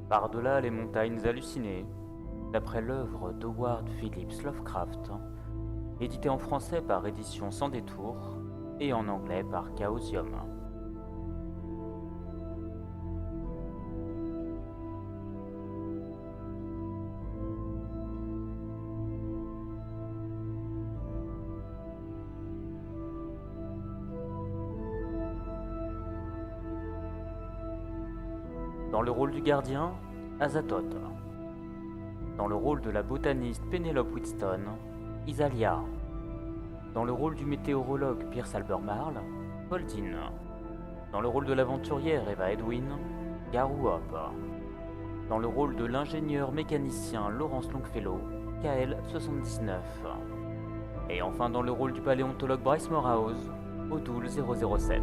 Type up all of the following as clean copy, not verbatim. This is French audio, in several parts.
Par-delà les montagnes hallucinées, d'après l'œuvre d'Howard Phillips Lovecraft, édité en français par Édition Sans Détour et en anglais par Chaosium. Dans le rôle du gardien, Azathoth. Dans le rôle de la botaniste Penelope Wheatstone, Isalia. Dans le rôle du météorologue Pierce Albemarle, Poldin. Dans le rôle de l'aventurière Eva Edwin, Garou Hop. Dans le rôle de l'ingénieur mécanicien Laurence Longfellow, KL79. Et enfin dans le rôle du paléontologue Bryce Morehouse, Odul 007.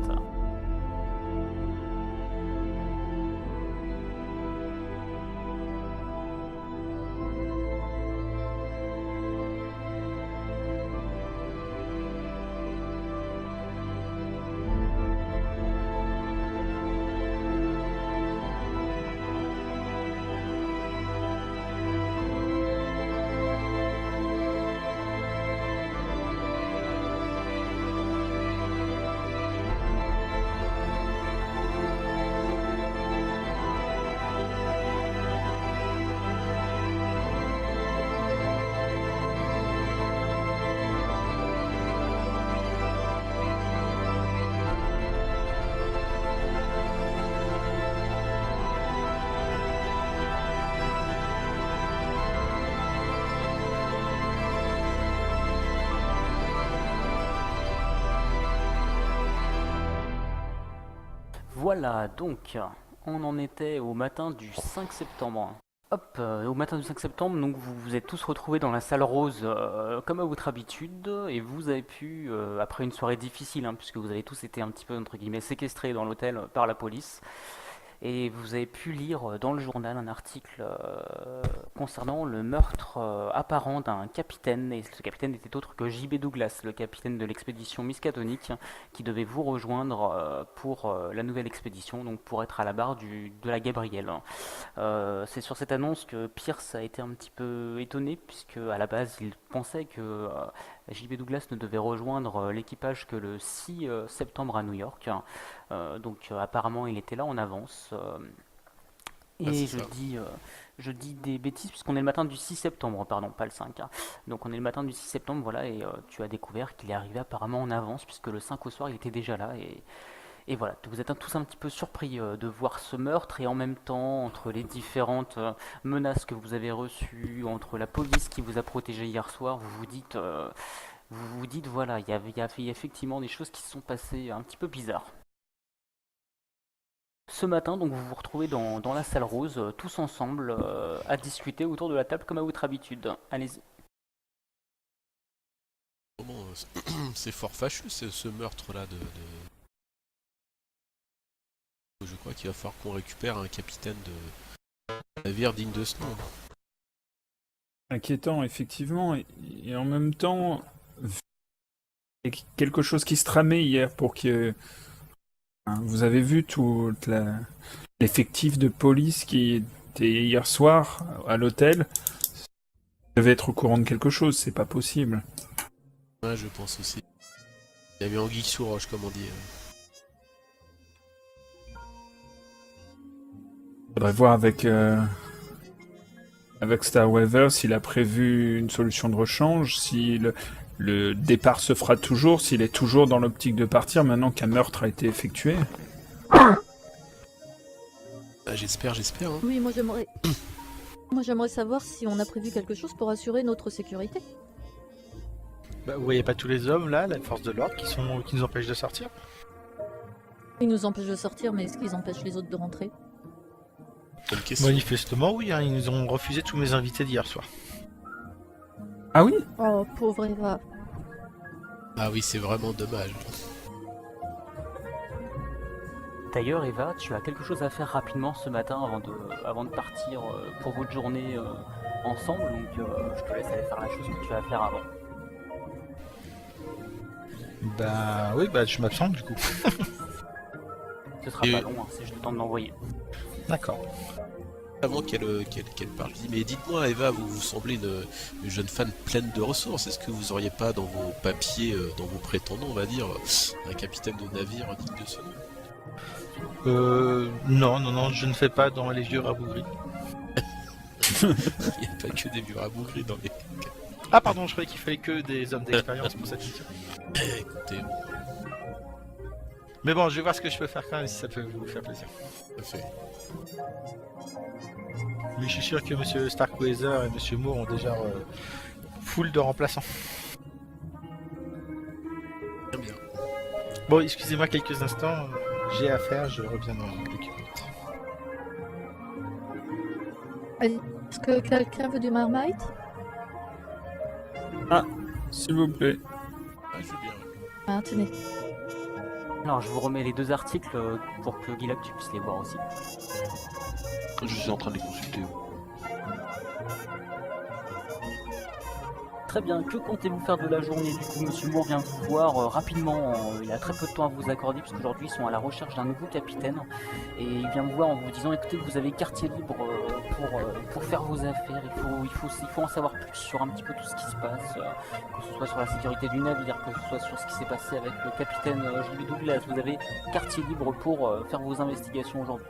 Voilà, donc, on en était au matin du 5 septembre. Hop, au matin du 5 septembre, donc vous vous êtes tous retrouvés dans la salle rose comme à votre habitude, et vous avez pu, après une soirée difficile, hein, puisque vous avez tous été un petit peu, entre guillemets, séquestrés dans l'hôtel par la police, et vous avez pu lire dans le journal un article concernant le meurtre apparent d'un capitaine, et ce capitaine n'était autre que J.B. Douglas, le capitaine de l'expédition Miskatonic, qui devait vous rejoindre pour la nouvelle expédition, donc pour être à la barre de la Gabrielle. C'est sur cette annonce que Pierce a été un petit peu étonné, puisque à la base il pensait que J.B. Douglas ne devait rejoindre l'équipage que le 6 septembre à New York. Donc apparemment il était là en avance. Ah, Et c'est ça. je dis des bêtises puisqu'on est le matin du 6 septembre, pardon, pas le 5, hein. Donc on est le matin du 6 septembre, voilà, et tu as découvert qu'il est arrivé apparemment en avance puisque le 5 au soir il était déjà là. Et voilà, vous êtes tous un petit peu surpris de voir ce meurtre et en même temps, entre les différentes menaces que vous avez reçues, entre la police qui vous a protégé hier soir, vous vous dites voilà, il y a effectivement des choses qui se sont passées un petit peu bizarres. Ce matin, donc vous vous retrouvez dans la salle rose, tous ensemble, à discuter autour de la table comme à votre habitude. Allez-y. Vraiment, c'est fort fâcheux ce meurtre-là Je crois qu'il va falloir qu'on récupère un capitaine de navire digne de ce nom. Inquiétant, effectivement, et en même temps, il y a quelque chose qui se tramait hier pour que... Hein, vous avez vu l'effectif de police qui était hier soir à l'hôtel. Il devait être au courant de quelque chose, c'est pas possible. Ouais, je pense aussi. Il y a mis anguille sous roche, comme on dit. Faudrait voir avec Starweather s'il a prévu une solution de rechange, si le départ se fera toujours, s'il est toujours dans l'optique de partir maintenant qu'un meurtre a été effectué. Ah, j'espère, hein. Oui, moi j'aimerais. Moi j'aimerais savoir si on a prévu quelque chose pour assurer notre sécurité. Bah, vous voyez pas tous les hommes là, la force de l'ordre, qui nous empêchent de sortir? Ils nous empêchent de sortir, mais est-ce qu'ils empêchent les autres de rentrer? Bonne question. Manifestement, oui, hein, ils nous ont refusé tous mes invités d'hier soir. Ah oui? Oh, pauvre Eva. Ah oui, c'est vraiment dommage. D'ailleurs, Eva, tu as quelque chose à faire rapidement ce matin avant de partir pour votre journée ensemble, donc je te laisse aller faire la chose que tu as à faire avant. Bah oui, bah je m'absente du coup. Ce sera Et- pas long, hein, c'est juste le temps de l'envoyer. D'accord. avant qu'elle parle, je dis mais dites-moi Eva, vous semblez une jeune femme pleine de ressources. Est-ce que vous auriez pas dans vos papiers, dans vos prétendants, on va dire, un capitaine de navire digne de ce nom? Non, je ne fais pas dans les vieux rabougris. Il n'y a pas que des vieux rabougris dans les... Ah pardon, je croyais qu'il fallait que des hommes d'expérience pour cette mission. Écoutez, Mais bon, je vais voir ce que je peux faire quand même si ça peut vous faire plaisir. tout à fait. Mais je suis sûr que Monsieur Starkweather et Monsieur Moore ont déjà full de remplaçants. Bien, bien. Bon, excusez-moi quelques instants, j'ai affaire, je reviens dans quelques minutes. Est-ce que quelqu'un veut du Marmite? S'il vous plaît. Ah, je veux bien. Ah, tenez. Alors, je vous remets les 2 articles pour que Guilac, tu puisses les voir aussi. Je suis en train de les consulter. Très bien, que comptez-vous faire de la journée? Du coup, Monsieur Moore vient vous voir rapidement, il a très peu de temps à vous accorder, parce qu'aujourd'hui ils sont à la recherche d'un nouveau capitaine, et il vient vous voir en vous disant, écoutez, vous avez quartier libre pour faire vos affaires, il faut en savoir plus sur un petit peu tout ce qui se passe, que ce soit sur la sécurité du navire, que ce soit sur ce qui s'est passé avec le capitaine J.B. Douglas, vous avez quartier libre pour faire vos investigations aujourd'hui.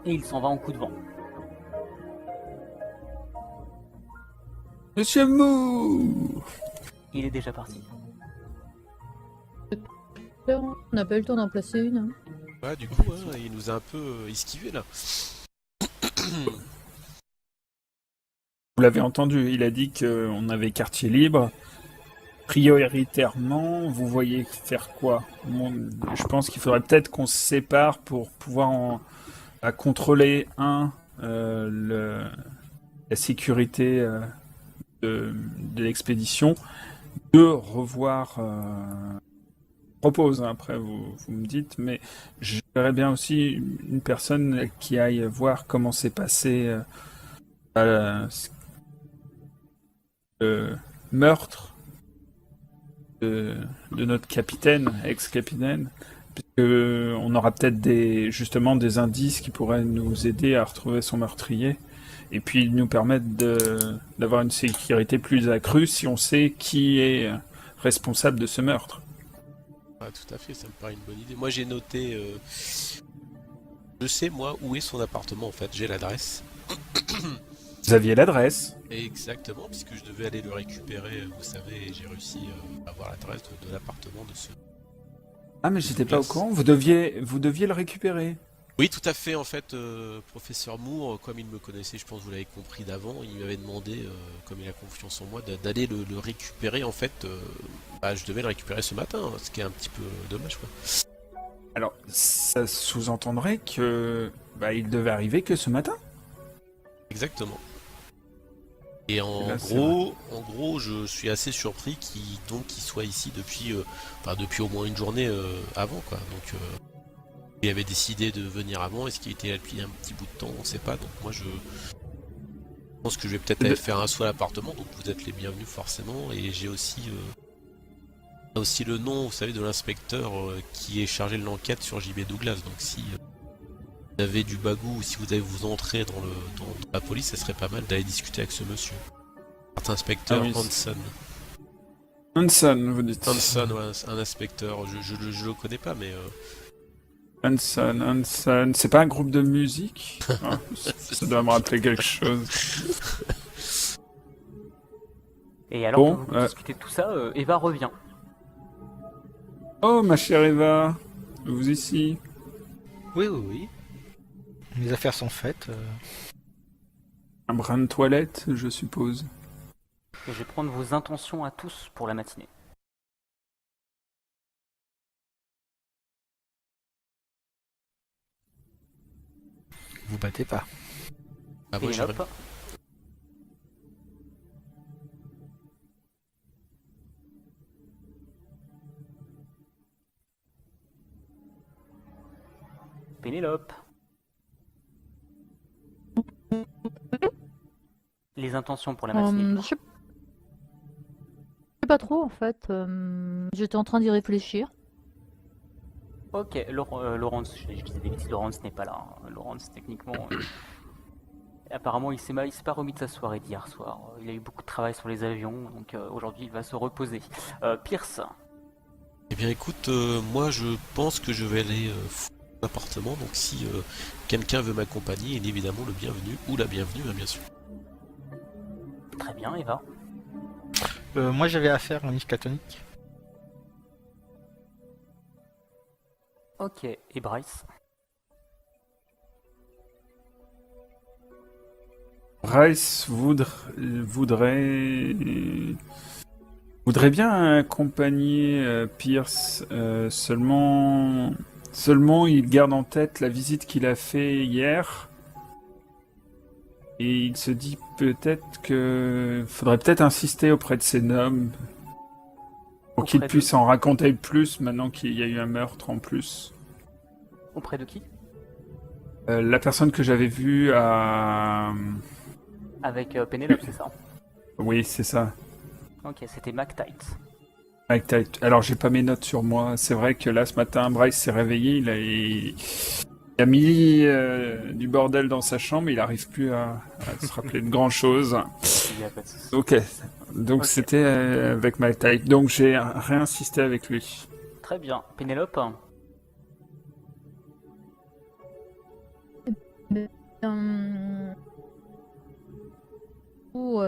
Et il s'en va en coup de vent. Monsieur Moore! Il est déjà parti. On n'a pas eu le temps d'en placer une. Hein. Ouais, du coup, il nous a un peu esquivé là. Vous l'avez entendu, il a dit qu'on avait quartier libre. Prioritairement, vous voyez faire quoi? Je pense qu'il faudrait peut-être qu'on se sépare pour pouvoir contrôler, la sécurité de l'expédition, 2, revoir... propose, hein, après vous me dites, mais je verrais bien aussi une personne qui aille voir comment s'est passé le meurtre de notre capitaine, ex-capitaine, puisque on aura peut-être justement des indices qui pourraient nous aider à retrouver son meurtrier, et puis nous permettre d'avoir une sécurité plus accrue si on sait qui est responsable de ce meurtre. Ah, tout à fait, ça me paraît une bonne idée. Moi j'ai noté... Je sais moi où est son appartement en fait, j'ai l'adresse. Vous aviez l'adresse. Exactement, puisque je devais aller le récupérer, vous savez, et j'ai réussi à avoir l'adresse de l'appartement de ce... Ah mais j'étais pas au courant, vous deviez le récupérer. Oui, tout à fait, en fait, professeur Moore, comme il me connaissait, je pense que vous l'avez compris d'avant, il m'avait demandé, comme il a confiance en moi, d'aller le récupérer, en fait, je devais le récupérer ce matin, ce qui est un petit peu dommage, quoi. Alors, ça sous-entendrait que il devait arriver que ce matin. Exactement. Et en là, gros, je suis assez surpris qu'il soit ici depuis au moins une journée avant, quoi. Donc, il avait décidé de venir avant. Est-ce qu'il était là depuis un petit bout de temps? On sait pas. Donc, moi, je pense que je vais peut-être aller faire un saut à l'appartement. Donc, vous êtes les bienvenus forcément. Et j'ai aussi le nom, vous savez, de l'inspecteur qui est chargé de l'enquête sur J.B. Douglas. Donc, si vous avez du bagou ou si vous avez vous entrer dans la police, ça serait pas mal d'aller discuter avec ce monsieur. Inspecteur Hanson. Hanson, vous dites. Hanson, ouais, un inspecteur, je le connais pas, mais... Hanson, c'est pas un groupe de musique? Ça doit me rappeler quelque chose. Et alors Bon, que vous discutez de tout ça, Eva revient. Oh, ma chère Eva, vous ici? Oui. Les affaires sont faites. Un brin de toilette, je suppose. Et je vais prendre vos intentions à tous pour la matinée. Vous battez pas. Ah, moi, Et j'aurais- hop. Pénélope. Les intentions pour la matinée. Je sais pas trop en fait. J'étais en train d'y réfléchir. Ok, Laurence, je disais des bêtises, Laurence n'est pas là. Hein. Laurence, techniquement, apparemment, il s'est pas remis de sa soirée d'hier soir. Il a eu beaucoup de travail sur les avions, donc aujourd'hui, il va se reposer. Pierce, Eh bien écoute, moi je pense que je vais aller fouiller l'appartement, donc si quelqu'un veut m'accompagner, il est évidemment le bienvenu, ou la bienvenue, hein, bien sûr. très bien, Eva. Moi j'avais affaire à un miskatonique. Ok, et Bryce. Bryce voudrait bien accompagner Pierce, seulement il garde en tête la visite qu'il a fait hier et il se dit peut-être que faudrait peut-être insister auprès de ses noms pour qu'il Auprès de- puisse en raconter plus maintenant qu'il y a eu un meurtre en plus. Auprès de qui? La personne que j'avais vue à... Avec Pénélope, c'est ça? Oui, c'est ça. Ok, c'était McTight. Alors, j'ai pas mes notes sur moi. C'est vrai que là, ce matin, Bryce s'est réveillé. Il a mis du bordel dans sa chambre. Il n'arrive plus à se rappeler de grand-chose. Il y a pas de souci. Ok. Donc, Ok. c'était avec Mike Tyke. Donc, j'ai réinsisté avec lui. Très bien. Pénélope? Ou,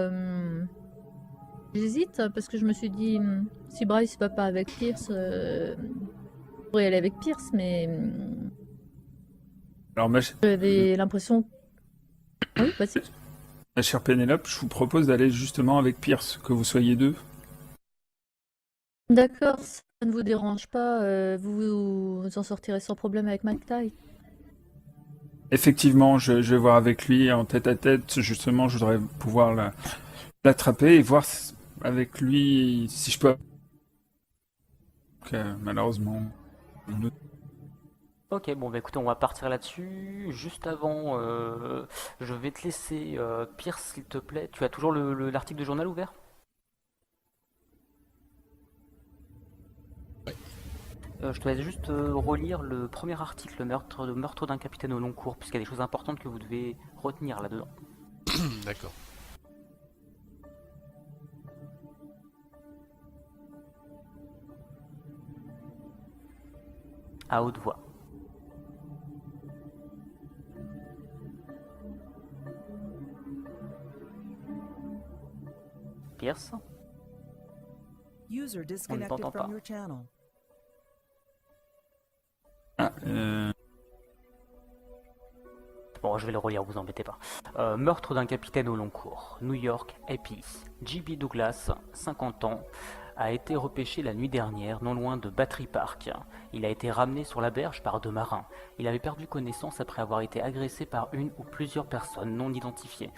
j'hésite parce que je me suis dit si Bryce va pas avec Pierce, je pourrais aller avec Pierce, mais Alors, ma j'avais l'impression. Oui, vas-y. chère Pénélope, je vous propose d'aller justement avec Pierce, que vous soyez deux. D'accord, ça ne vous dérange pas, vous en sortirez sans problème avec Mike Ty. Effectivement, je vais voir avec lui en tête à tête. Justement, je voudrais pouvoir l'attraper et voir avec lui si je peux. Malheureusement. Ok, bon bah écoutez, on va partir là-dessus. Juste avant, je vais te laisser, Pierce, s'il te plaît. Tu as toujours l'article de journal ouvert? Je te laisse juste relire le premier article, le meurtre d'un capitaine au long cours, puisqu'il y a des choses importantes que vous devez retenir là-dedans. D'accord. À haute voix. Pierce? User disconnected t'entend from pas. your channel. Ah, Bon, je vais le relire, vous embêtez pas. Meurtre d'un capitaine au long cours. New York, Epi. J.B. Douglas, 50 ans, a été repêché la nuit dernière, non loin de Battery Park. Il a été ramené sur la berge par deux marins. Il avait perdu connaissance après avoir été agressé par une ou plusieurs personnes non identifiées.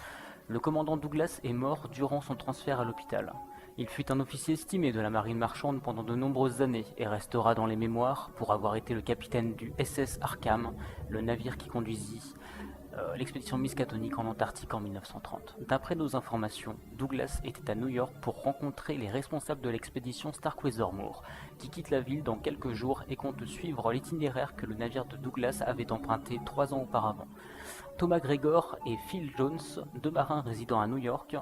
Le commandant Douglas est mort durant son transfert à l'hôpital. Il fut un officier estimé de la marine marchande pendant de nombreuses années et restera dans les mémoires pour avoir été le capitaine du SS Arkham, le navire qui conduisit l'expédition Miskatonic en Antarctique en 1930. D'après nos informations, Douglas était à New York pour rencontrer les responsables de l'expédition Starkweather-Moore, qui quitte la ville dans quelques jours et compte suivre l'itinéraire que le navire de Douglas avait emprunté 3 ans auparavant. Thomas Gregor et Phil Jones, deux marins résidant à New York,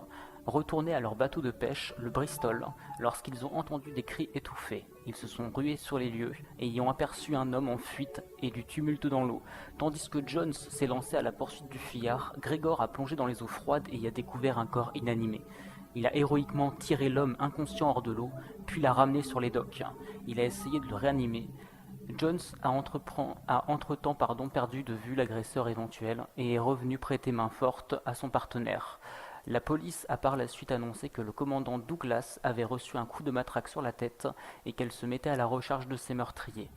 retournaient à leur bateau de pêche, le Bristol, lorsqu'ils ont entendu des cris étouffés. Ils se sont rués sur les lieux et y ont aperçu un homme en fuite et du tumulte dans l'eau. Tandis que Jones s'est lancé à la poursuite du fuyard, Gregor a plongé dans les eaux froides et y a découvert un corps inanimé. Il a héroïquement tiré l'homme inconscient hors de l'eau, puis l'a ramené sur les docks. Il a essayé de le réanimer. Jones a entre-temps perdu de vue l'agresseur éventuel et est revenu prêter main forte à son partenaire. La police a par la suite annoncé que le commandant Douglas avait reçu un coup de matraque sur la tête et qu'elle se mettait à la recherche de ses meurtriers.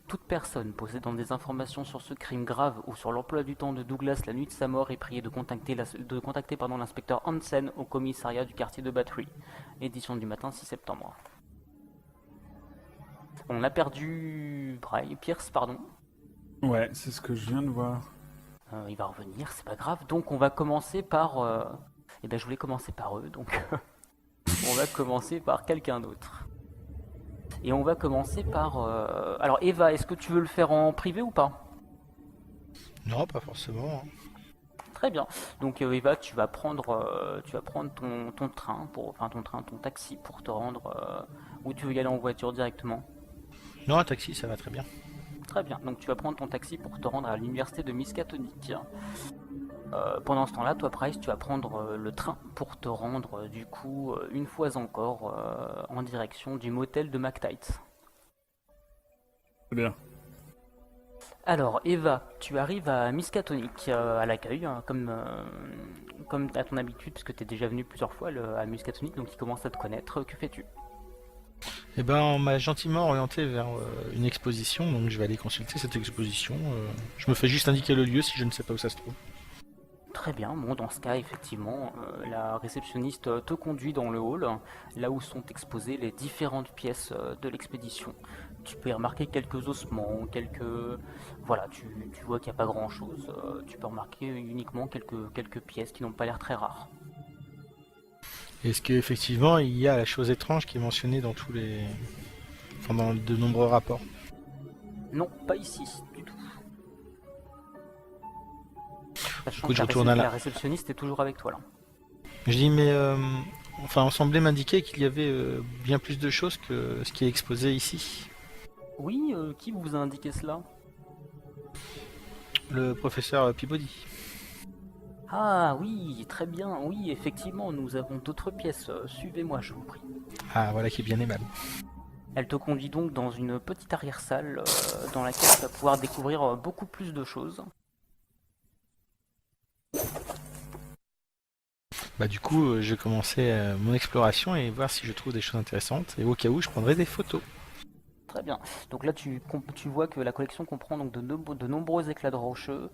Toute personne possédant des informations sur ce crime grave ou sur l'emploi du temps de Douglas la nuit de sa mort est priée de contacter l'inspecteur Hansen au commissariat du quartier de Battery. Édition du matin 6 septembre. On a perdu Pierce, pardon. Ouais, c'est ce que je viens de voir. Il va revenir, c'est pas grave. Donc on va commencer par... je voulais commencer par eux, donc on va commencer par quelqu'un d'autre. Et on va commencer par... Alors Eva, est-ce que tu veux le faire en privé ou pas? Non, pas forcément, hein. Très bien. Donc Eva, tu vas prendre ton train, enfin ton taxi pour te rendre où tu veux y aller en voiture directement. Non, un taxi, ça va très bien. Très bien. Donc tu vas prendre ton taxi pour te rendre à l'université de Miskatonic. Pendant ce temps-là, toi Price, tu vas prendre le train pour te rendre du coup une fois encore en direction du motel de McTight. Très bien. Alors Eva, tu arrives à Miskatonic à l'accueil, hein, comme à ton habitude, puisque tu es déjà venu plusieurs fois à Miskatonic, donc ils commencent à te connaître. Que fais-tu? Eh ben, on m'a gentiment orienté vers une exposition, donc je vais aller consulter cette exposition. Je me fais juste indiquer le lieu si je ne sais pas où ça se trouve. Très bien, bon dans ce cas effectivement, la réceptionniste te conduit dans le hall, là où sont exposées les différentes pièces de l'expédition. Tu peux y remarquer quelques ossements, Voilà, tu vois qu'il n'y a pas grand chose, tu peux remarquer uniquement quelques pièces qui n'ont pas l'air très rares. Est-ce qu'effectivement, il y a la chose étrange qui est mentionnée dans dans de nombreux rapports? Non, pas ici, du tout. Sachant Écoute, que je retourne à la la... réceptionniste est toujours avec toi là. Je dis, mais... Enfin, on semblait m'indiquer qu'il y avait bien plus de choses que ce qui est exposé ici. Oui, qui vous a indiqué cela? Le professeur Peabody. Ah oui, très bien, oui, effectivement, nous avons d'autres pièces. Suivez-moi, je vous prie. Ah, voilà qui est bien aimable. Elle te conduit donc dans une petite arrière-salle dans laquelle tu vas pouvoir découvrir beaucoup plus de choses. Bah du coup, je vais commencer mon exploration et voir si je trouve des choses intéressantes. Et au cas où, je prendrai des photos. Très bien. Donc là, tu vois que la collection comprend donc de nombreux éclats de rocheux,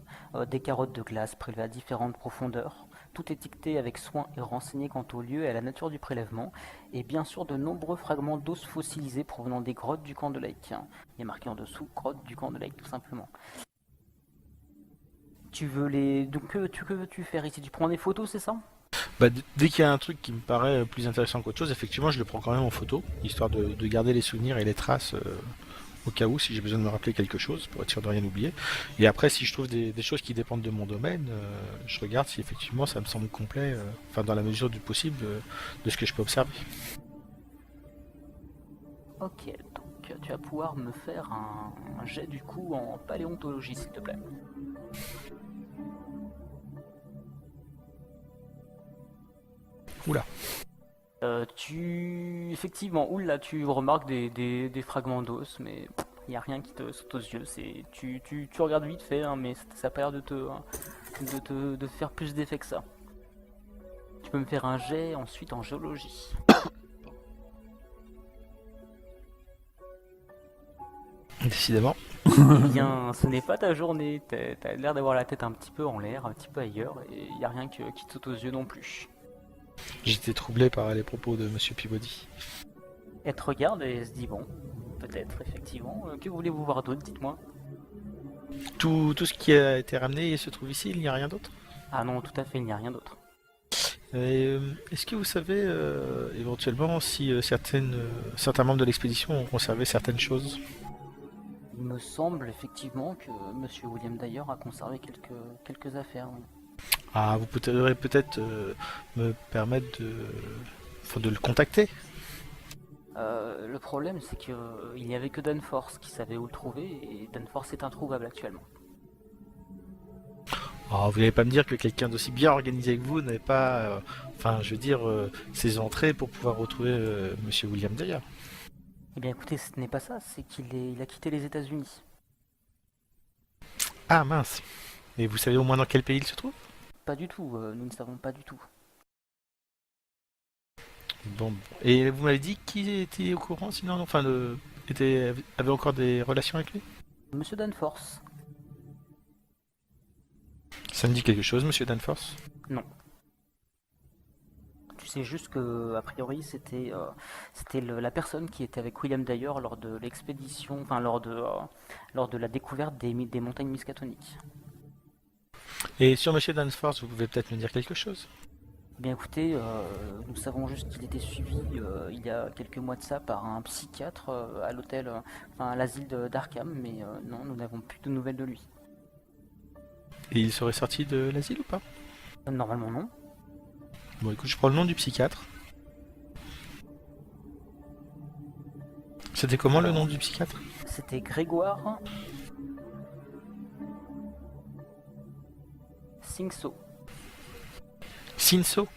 des carottes de glace prélevées à différentes profondeurs. Tout étiqueté avec soin et renseigné quant au lieu et à la nature du prélèvement. Et bien sûr, de nombreux fragments d'os fossilisés provenant des grottes du camp de Lake. Il y a marqué en dessous, grotte du camp de Lake, tout simplement. Donc, que veux-tu faire ici? Tu prends des photos, c'est ça? Bah, dès qu'il y a un truc qui me paraît plus intéressant qu'autre chose, effectivement, je le prends quand même en photo, histoire de garder les souvenirs et les traces au cas où, si j'ai besoin de me rappeler quelque chose, pour être sûr de rien oublier. Et après, si je trouve des choses qui dépendent de mon domaine, je regarde si effectivement ça me semble complet, enfin dans la mesure du possible, de ce que je peux observer. Ok, donc tu vas pouvoir me faire un jet du coup en paléontologie, s'il te plaît. Oula. Effectivement, oula, tu remarques des fragments d'os, mais il n'y a rien qui te saute aux yeux. Tu regardes vite fait, hein, mais ça n'a pas l'air de faire plus d'effet que ça. Tu peux me faire un jet ensuite en géologie. Décidément. Eh bien, ce n'est pas ta journée. T'as l'air d'avoir la tête un petit peu en l'air, un petit peu ailleurs, et il n'y a rien qui te saute aux yeux non plus. J'étais troublé par les propos de Monsieur Peabody. Elle te regarde et elle se dit bon, peut-être effectivement. Que voulez-vous voir d'autre, dites-moi? Tout ce qui a été ramené se trouve ici, il n'y a rien d'autre? Ah non, tout à fait, il n'y a rien d'autre. Est-ce que vous savez éventuellement si certains membres de l'expédition ont conservé certaines choses? Il me semble effectivement que Monsieur William Dyer a conservé quelques affaires. Oui. Ah, vous pourrez peut-être me permettre de le contacter? Le problème, c'est qu'il n'y avait que Danforth qui savait où le trouver, et Danforth est introuvable actuellement. Oh, vous n'allez pas me dire que quelqu'un d'aussi bien organisé que vous n'avait pas, ses entrées pour pouvoir retrouver Monsieur William Dyer. Eh bien écoutez, ce n'est pas ça, c'est il a quitté les États-Unis. Ah mince. Et vous savez au moins dans quel pays il se trouve? Pas du tout, nous ne savons pas du tout. Bon. Et vous m'avez dit qui était au courant, sinon, enfin, avait encore des relations avec lui? Monsieur Danforth? Ça me dit quelque chose, Monsieur Danforth? Non. Tu sais juste que, a priori, c'était la personne qui était avec William Dyer lors de l'expédition, enfin lors de la découverte des montagnes Miskatonic. Et sur Monsieur Danforth, vous pouvez peut-être me dire quelque chose? Bien écoutez, nous savons juste qu'il était suivi il y a quelques mois de ça par un psychiatre à l'hôtel, enfin à l'asile d'Arkham, mais non, nous n'avons plus de nouvelles de lui. Et il serait sorti de l'asile ou pas? Normalement non. Bon, écoute, je prends le nom du psychiatre. C'était comment le nom du psychiatre? C'était Grégoire Singso. Sinso?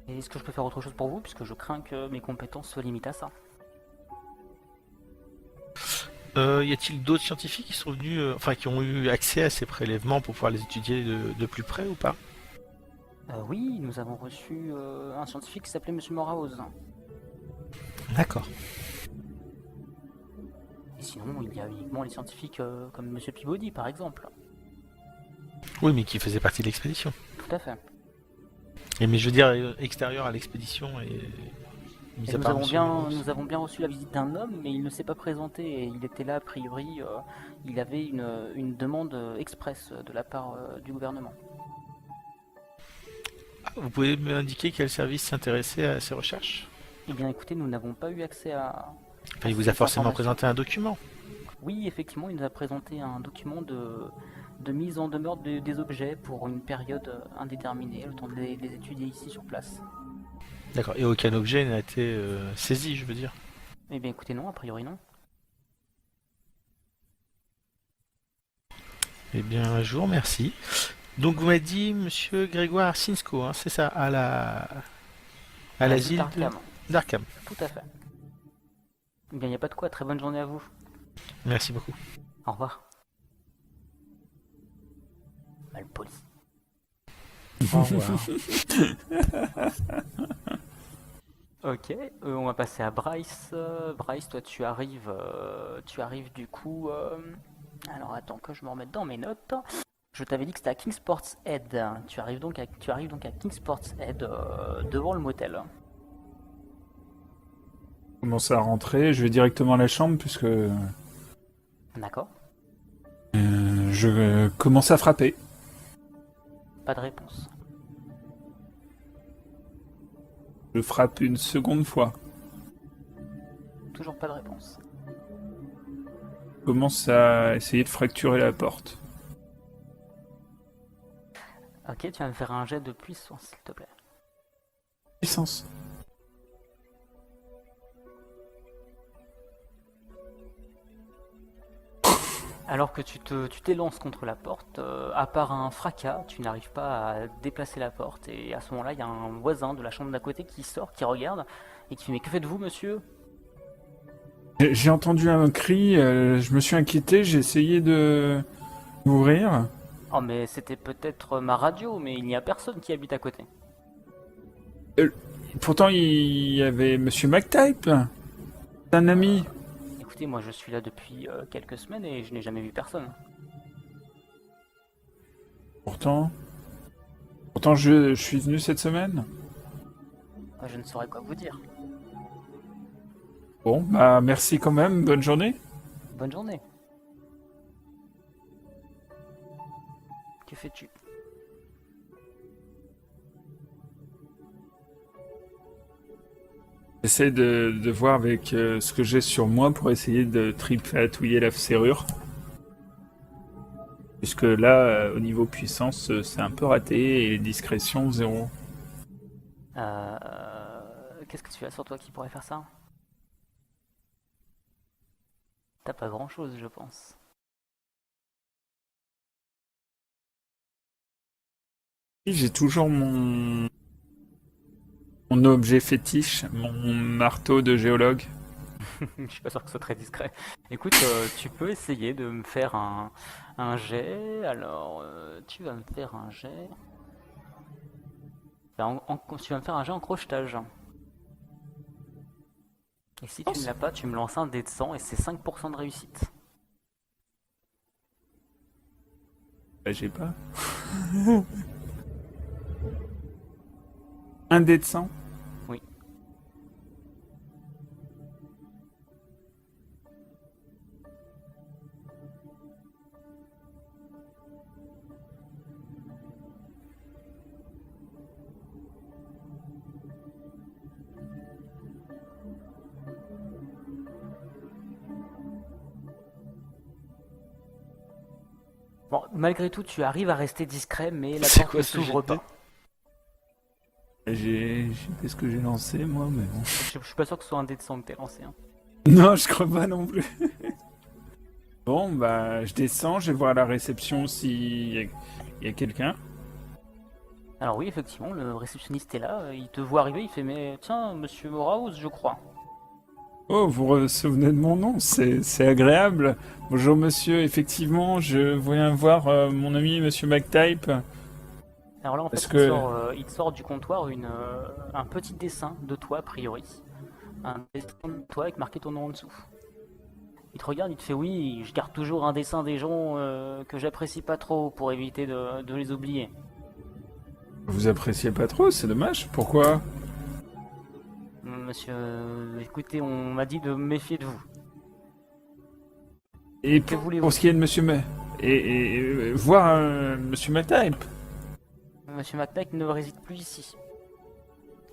Et est-ce que je peux faire autre chose pour vous, puisque je crains que mes compétences se limitent à ça? Y a-t-il d'autres scientifiques qui sont venus, enfin qui ont eu accès à ces prélèvements pour pouvoir les étudier de plus près ou pas? Oui, nous avons reçu un scientifique qui s'appelait Monsieur Morahoz. D'accord. Et sinon, il y a uniquement les scientifiques comme Monsieur Peabody, par exemple. Oui, mais qui faisait partie de l'expédition. Tout à fait. Et mais je veux dire extérieur à l'expédition et mis Et à part Monsieur Moreau. nous avons bien reçu la visite d'un homme, mais il ne s'est pas présenté. Et il était là, a priori, il avait une demande express de la part du gouvernement. Ah, vous pouvez m'indiquer quel service s'intéressait à ces recherches? Eh bien, écoutez, nous n'avons pas eu accès Enfin, il vous a ces forcément informations. présenté un document. Oui, effectivement, il nous a présenté un document de mise en demeure des objets pour une période indéterminée, le temps de les étudier ici sur place. D'accord. Et aucun objet n'a été saisi, je veux dire. Eh bien, écoutez, non, a priori non. Eh bien, je vous remercie. Donc vous m'avez dit Monsieur Grégoire Sinsko, hein, c'est ça, à l'asile d'Arkham. d'Arkham. Tout à fait. Eh bien, il n'y a pas de quoi, très bonne journée à vous. Merci beaucoup. Au revoir. Mal poli. Au revoir. Ok, on va passer à Bryce. Bryce, toi tu arrives du coup. Alors attends que je me remette dans mes notes. Je t'avais dit que c'était à Kingsport's Head. Tu arrives donc à Kingsport's Head devant le motel. Je commence à rentrer, je vais directement à la chambre puisque D'accord. je commence à frapper. Pas de réponse. Je frappe une seconde fois. Toujours pas de réponse. Je commence à essayer de fracturer la porte. Ok, tu vas me faire un jet de puissance s'il te plaît. Puissance. Alors que tu t'élances contre la porte, à part un fracas, tu n'arrives pas à déplacer la porte. Et à ce moment-là, il y a un voisin de la chambre d'à côté qui sort, qui regarde, et qui fait: mais que faites-vous, monsieur? J'ai entendu un cri, je me suis inquiété, j'ai essayé de m'ouvrir. Oh, mais c'était peut-être ma radio, mais il n'y a personne qui habite à côté. Pourtant, il y avait Monsieur McType, un ami. Écoutez, moi je suis là depuis quelques semaines et je n'ai jamais vu personne. Pourtant, je suis venu cette semaine. Je ne saurais quoi vous dire. Bon, bah merci quand même, bonne journée. Bonne journée. Que fais-tu? J'essaie de voir avec ce que j'ai sur moi pour essayer de tripatouiller la serrure. Puisque là, au niveau puissance, c'est un peu raté et discrétion, 0. Qu'est-ce que tu as sur toi qui pourrait faire ça? T'as pas grand-chose, je pense. J'ai toujours mon objet fétiche, mon marteau de géologue. Je suis pas sûr que ce soit très discret. Écoute, tu peux essayer de me faire un jet. Alors, tu vas me faire un jet. Tu vas me faire un jet en crochetage. Et si tu ne l'as pas, tu me lances un dé de 100 et c'est 5% de réussite. Bah, j'ai pas. Un dé de 100. Oui. Bon, malgré tout, tu arrives à rester discret, mais la C'est porte quoi ne ce s'ouvre jet de dés? pas. Qu'est-ce que j'ai lancé, moi, mais bon. Je suis pas sûr que ce soit un dé de 100 que t'aies lancé. Hein. Non, je crois pas non plus. Bon, bah, je descends, je vais voir à la réception s'il y a quelqu'un. Alors oui, effectivement, le réceptionniste est là, il te voit arriver, il fait mais tiens, monsieur Moraus, je crois. Oh, vous vous souvenez de mon nom, c'est agréable. Bonjour monsieur, effectivement, je viens voir mon ami monsieur McType. Alors là, en fait, Parce que- il te sort du comptoir un petit dessin de toi, a priori. Un dessin de toi avec marqué ton nom en dessous. Il te regarde, il te fait oui, je garde toujours un dessin des gens que j'apprécie pas trop pour éviter de les oublier. Vous appréciez pas trop, c'est dommage. Pourquoi? Monsieur, écoutez, on m'a dit de me méfier de vous. Et Que voulez-vous? pour ce qui est de monsieur voir monsieur McType. Monsieur McNack ne réside plus ici.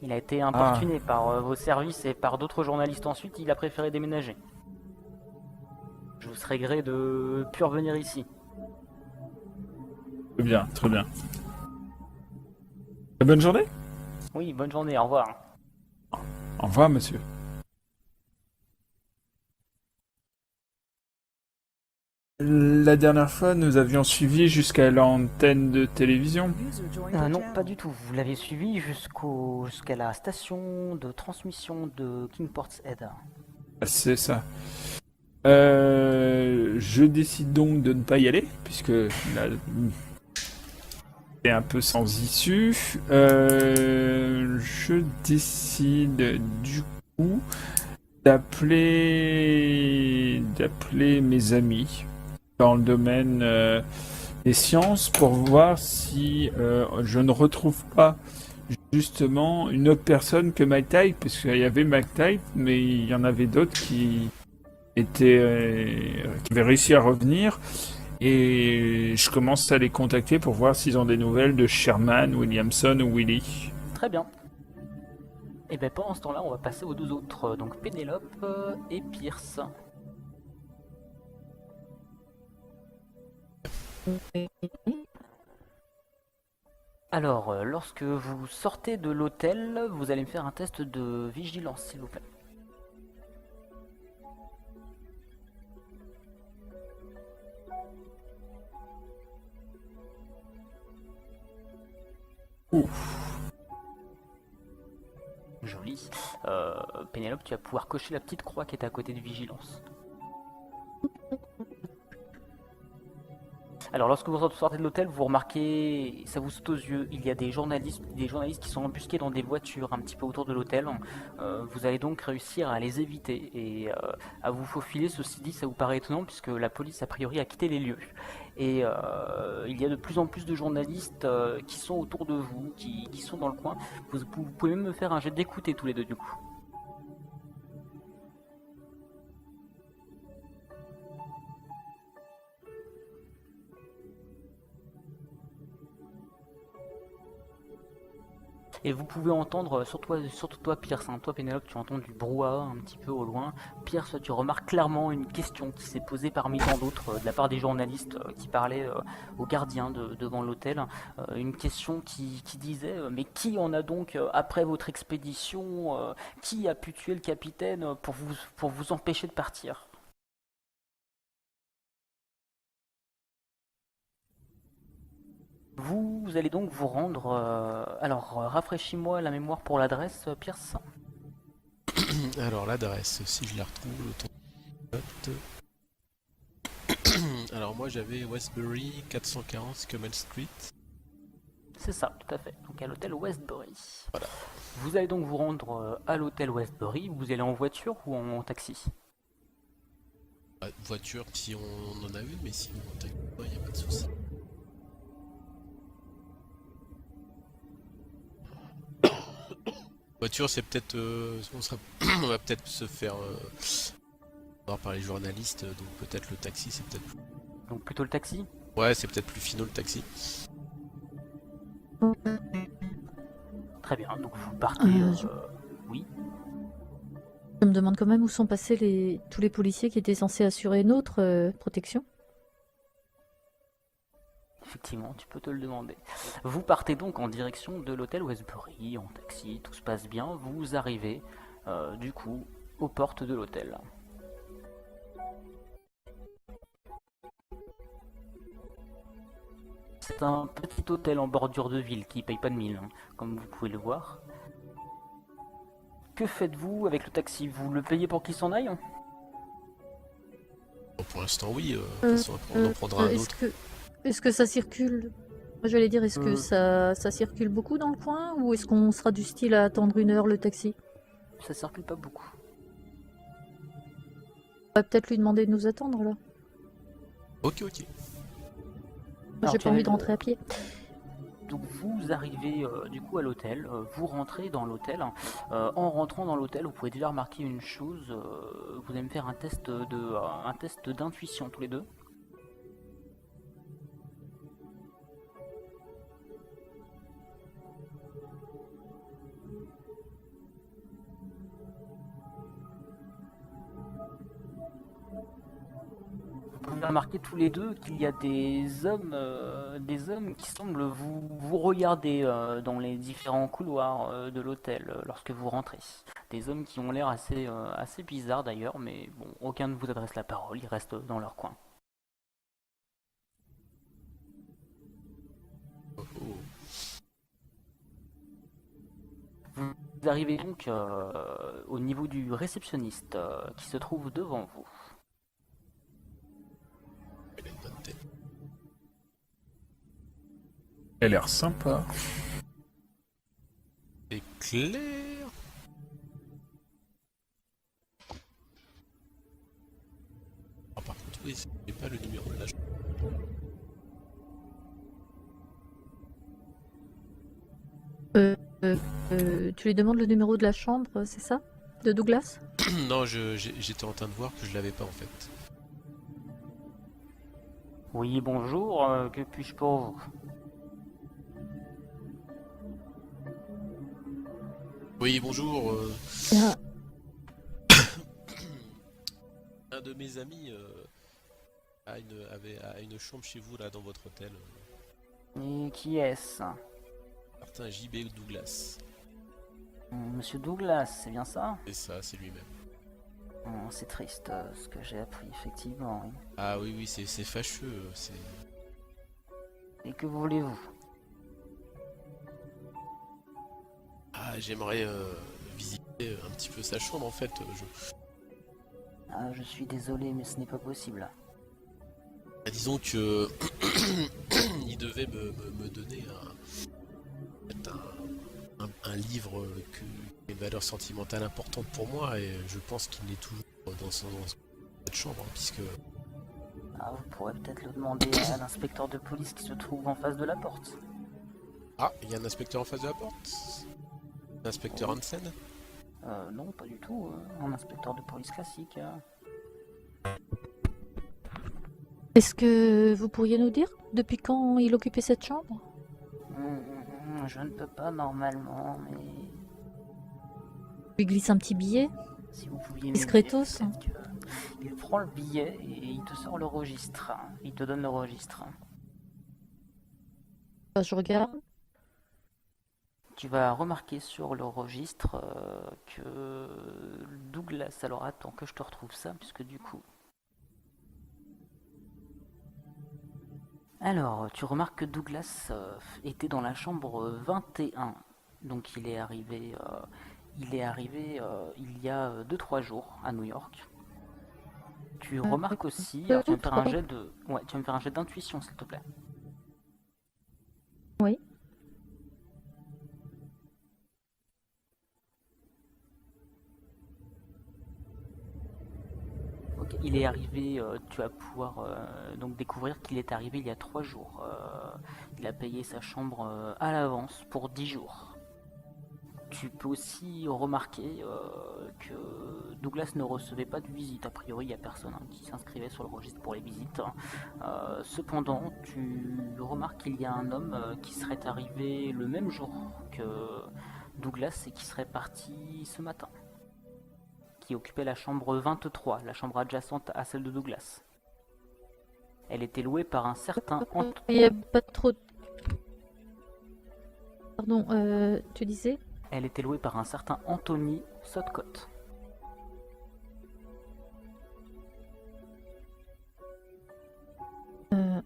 Il a été importuné par vos services et par d'autres journalistes ensuite, il a préféré déménager. Je vous serais gré de plus revenir ici. Très bien, très bien. Bonne journée. Oui, bonne journée, au revoir. Au revoir, monsieur. La dernière fois, nous avions suivi jusqu'à l'antenne de télévision. Non, pas du tout. Vous l'avez suivi jusqu'à la station de transmission de Kingport's Head. C'est ça. Je décide donc de ne pas y aller, puisque là, c'est un peu sans issue. Je décide du coup d'appeler mes amis dans le domaine des sciences pour voir si je ne retrouve pas justement une autre personne que McType, parce qu'il y avait McType, mais il y en avait d'autres qui avaient réussi à revenir, et je commence à les contacter pour voir s'ils ont des nouvelles de Sherman, Williamson ou Willy. Très bien. Et bien pendant ce temps-là, on va passer aux deux autres, donc Pénélope et Pierce. Alors, lorsque vous sortez de l'hôtel, vous allez me faire un test de vigilance, s'il vous plaît. Joli. Pénélope, tu vas pouvoir cocher la petite croix qui est à côté de vigilance. Alors, lorsque vous sortez de l'hôtel, vous remarquez, ça vous saute aux yeux, il y a des journalistes qui sont embusqués dans des voitures un petit peu autour de l'hôtel. Vous allez donc réussir à les éviter et à vous faufiler. Ceci dit, ça vous paraît étonnant puisque la police a priori a quitté les lieux. Et il y a de plus en plus de journalistes qui sont autour de vous, qui sont dans le coin. Vous pouvez même me faire un jet d'écouter tous les deux du coup. Et vous pouvez entendre, surtout toi Pierce, hein, toi Pénélope, tu entends du brouhaha un petit peu au loin. Pierce, tu remarques clairement une question qui s'est posée parmi tant d'autres de la part des journalistes qui parlaient aux gardiens devant l'hôtel. Une question qui disait mais qui en a donc, après votre expédition, qui a pu tuer le capitaine pour vous empêcher de partir ? Vous allez donc vous rendre... alors, rafraîchis-moi la mémoire pour l'adresse, Pierce. Alors l'adresse, si je la retrouve, le temps de note. Alors moi j'avais Westbury, 440 Scummel Street. C'est ça, tout à fait. Donc à l'hôtel Westbury. Voilà. Vous allez donc vous rendre à l'hôtel Westbury. Vous allez en voiture ou en taxi ? Voiture si on en a une, mais sinon il n'y a pas de souci. Voiture, c'est peut-être. On va peut-être se faire voir par les journalistes, donc peut-être le taxi, c'est peut-être. Donc plutôt le taxi. Ouais, c'est peut-être plus finaux le taxi. Très bien, donc vous partez... Je- Oui, Je me demande quand même où sont passés tous les policiers qui étaient censés assurer notre protection. effectivement, tu peux te le demander. Vous partez donc en direction de l'hôtel Westbury, en taxi, tout se passe bien. Vous arrivez, du coup, aux portes de l'hôtel. C'est un petit hôtel en bordure de ville qui paye pas de mine, hein, comme vous pouvez le voir. Que faites-vous avec le taxi? Vous le payez pour qu'il s'en aille? Bon, pour l'instant, oui. De toute façon, après, on en prendra un est-ce autre. est-ce que ça circule? Moi, j'allais dire, est-ce que Euh. ça circule beaucoup dans le coin ou est-ce qu'on sera du style à attendre 1 heure le taxi? Ça circule pas beaucoup. On va peut-être lui demander de nous attendre là. Ok. Alors, J'ai tu pas envie avais de rentrer à pied. Donc vous arrivez du coup à l'hôtel, vous rentrez dans l'hôtel. En rentrant dans l'hôtel, vous pouvez déjà remarquer une chose. Vous allez me faire un test d'intuition tous les deux. Vous pouvez remarquer tous les deux qu'il y a des hommes qui semblent vous regarder dans les différents couloirs de l'hôtel lorsque vous rentrez. Des hommes qui ont l'air assez bizarres d'ailleurs, mais bon, aucun ne vous adresse la parole, ils restent dans leur coin. Oh, oh. Vous arrivez donc au niveau du réceptionniste qui se trouve devant vous. Elle a une bonne tête. Elle a l'air sympa. C'est clair. Ah, par contre, oui, c'est pas le numéro de la chambre. Tu lui demandes le numéro de la chambre, c'est ça? De Douglas? Non, j'étais en train de voir que je l'avais pas en fait. Oui, bonjour, que puis-je pour vous? Oui, bonjour. Ah, Un de mes amis a une chambre chez vous là dans votre hôtel. Et qui est-ce? Certain JB Douglas. Monsieur Douglas, c'est bien ça? C'est ça, c'est lui-même. C'est triste ce que j'ai appris, effectivement. Oui. Ah oui, c'est fâcheux. C'est. Et que voulez-vous? Ah, j'aimerais visiter un petit peu sa chambre en fait. Ah, je suis désolé, mais ce n'est pas possible. Ah, disons que il devait me donner un livre qui a une valeur sentimentale importante pour moi et je pense qu'il est toujours dans cette chambre, hein, puisque Ah, vous pourrez peut-être le demander à l'inspecteur de police qui se trouve en face de la porte. ah, il y a un inspecteur en face de la porte. L'inspecteur Hansen. Non, pas du tout. Un inspecteur de police classique. est-ce que vous pourriez nous dire depuis quand il occupait cette chambre? Je ne peux pas normalement, mais Lui glisse un petit billet? si vous pouviez Discretos. m'aider, peut-être que- Il prend le billet et il te sort le registre. Il te donne le registre. Je regarde. Tu vas remarquer sur le registre que Douglas... Alors attends que je te retrouve ça, puisque du coup... Alors, tu remarques que Douglas était dans la chambre 21. Donc il est arrivé il y a 2-3 jours à New York. Tu remarques aussi... Alors, tu vas me faire un jet de... Ouais, tu vas me faire un jet d'intuition, s'il te plaît. Oui. Ok, il est arrivé, tu vas pouvoir donc découvrir qu'il est arrivé il y a 3 jours. Il a payé sa chambre à l'avance pour 10 jours. Tu peux aussi remarquer que Douglas ne recevait pas de visite. A priori, il n'y a personne qui s'inscrivait sur le registre pour les visites. Cependant, tu remarques qu'il y a un homme qui serait arrivé le même jour que Douglas et qui serait parti ce matin. Qui occupait la chambre 23, la chambre adjacente à celle de Douglas. Elle était louée par un certain Il n'y a pas trop... Pardon, tu disais? Elle était louée par un certain Anthony Sotcott.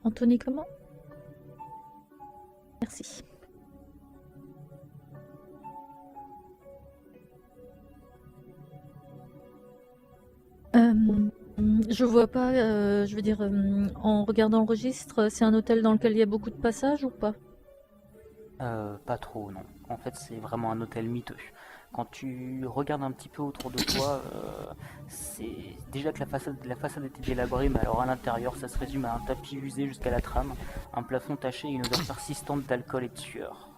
Anthony comment? Merci. Je vois pas, je veux dire, en regardant le registre, c'est un hôtel dans lequel il y a beaucoup de passages ou pas? Pas trop, non. En fait, c'est vraiment un hôtel miteux. Quand tu regardes un petit peu autour de toi, c'est déjà que la façade était délabrée, mais alors à l'intérieur, ça se résume à un tapis usé jusqu'à la trame, un plafond taché et une odeur persistante d'alcool et de sueur.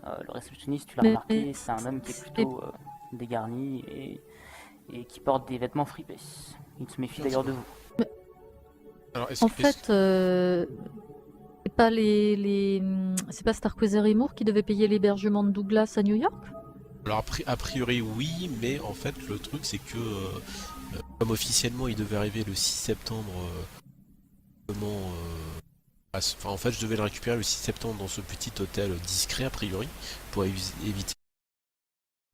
Le réceptionniste, tu l'as remarqué, c'est un homme qui est plutôt dégarni et qui porte des vêtements fripés. Il se méfie d'ailleurs de vous. Alors, En fait, c'est pas c'est pas Starkweather et Moore qui devaient payer l'hébergement de Douglas à New York? Alors a priori oui, mais en fait le truc c'est que comme officiellement il devait arriver le 6 septembre, en fait je devais le récupérer le 6 septembre dans ce petit hôtel discret a priori pour éviter.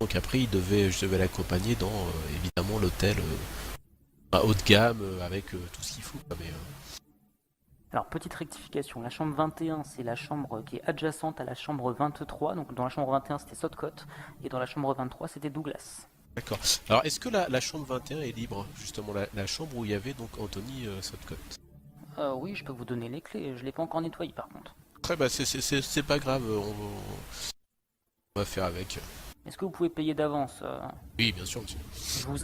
Donc après je devais l'accompagner dans évidemment l'hôtel haut de gamme avec tout ce qu'il faut. Mais, Alors, petite rectification, la chambre 21, c'est la chambre qui est adjacente à la chambre 23. Donc, dans la chambre 21, c'était Sotcott. Et dans la chambre 23, c'était Douglas. D'accord. Alors, est-ce que la chambre 21 est libre, justement, la chambre où il y avait donc Anthony Sotcott? Oui, je peux vous donner les clés. Je l'ai pas encore nettoyé, par contre. Très bah, c'est pas grave, on va faire avec. Est-ce que vous pouvez payer d'avance Oui, bien sûr, monsieur.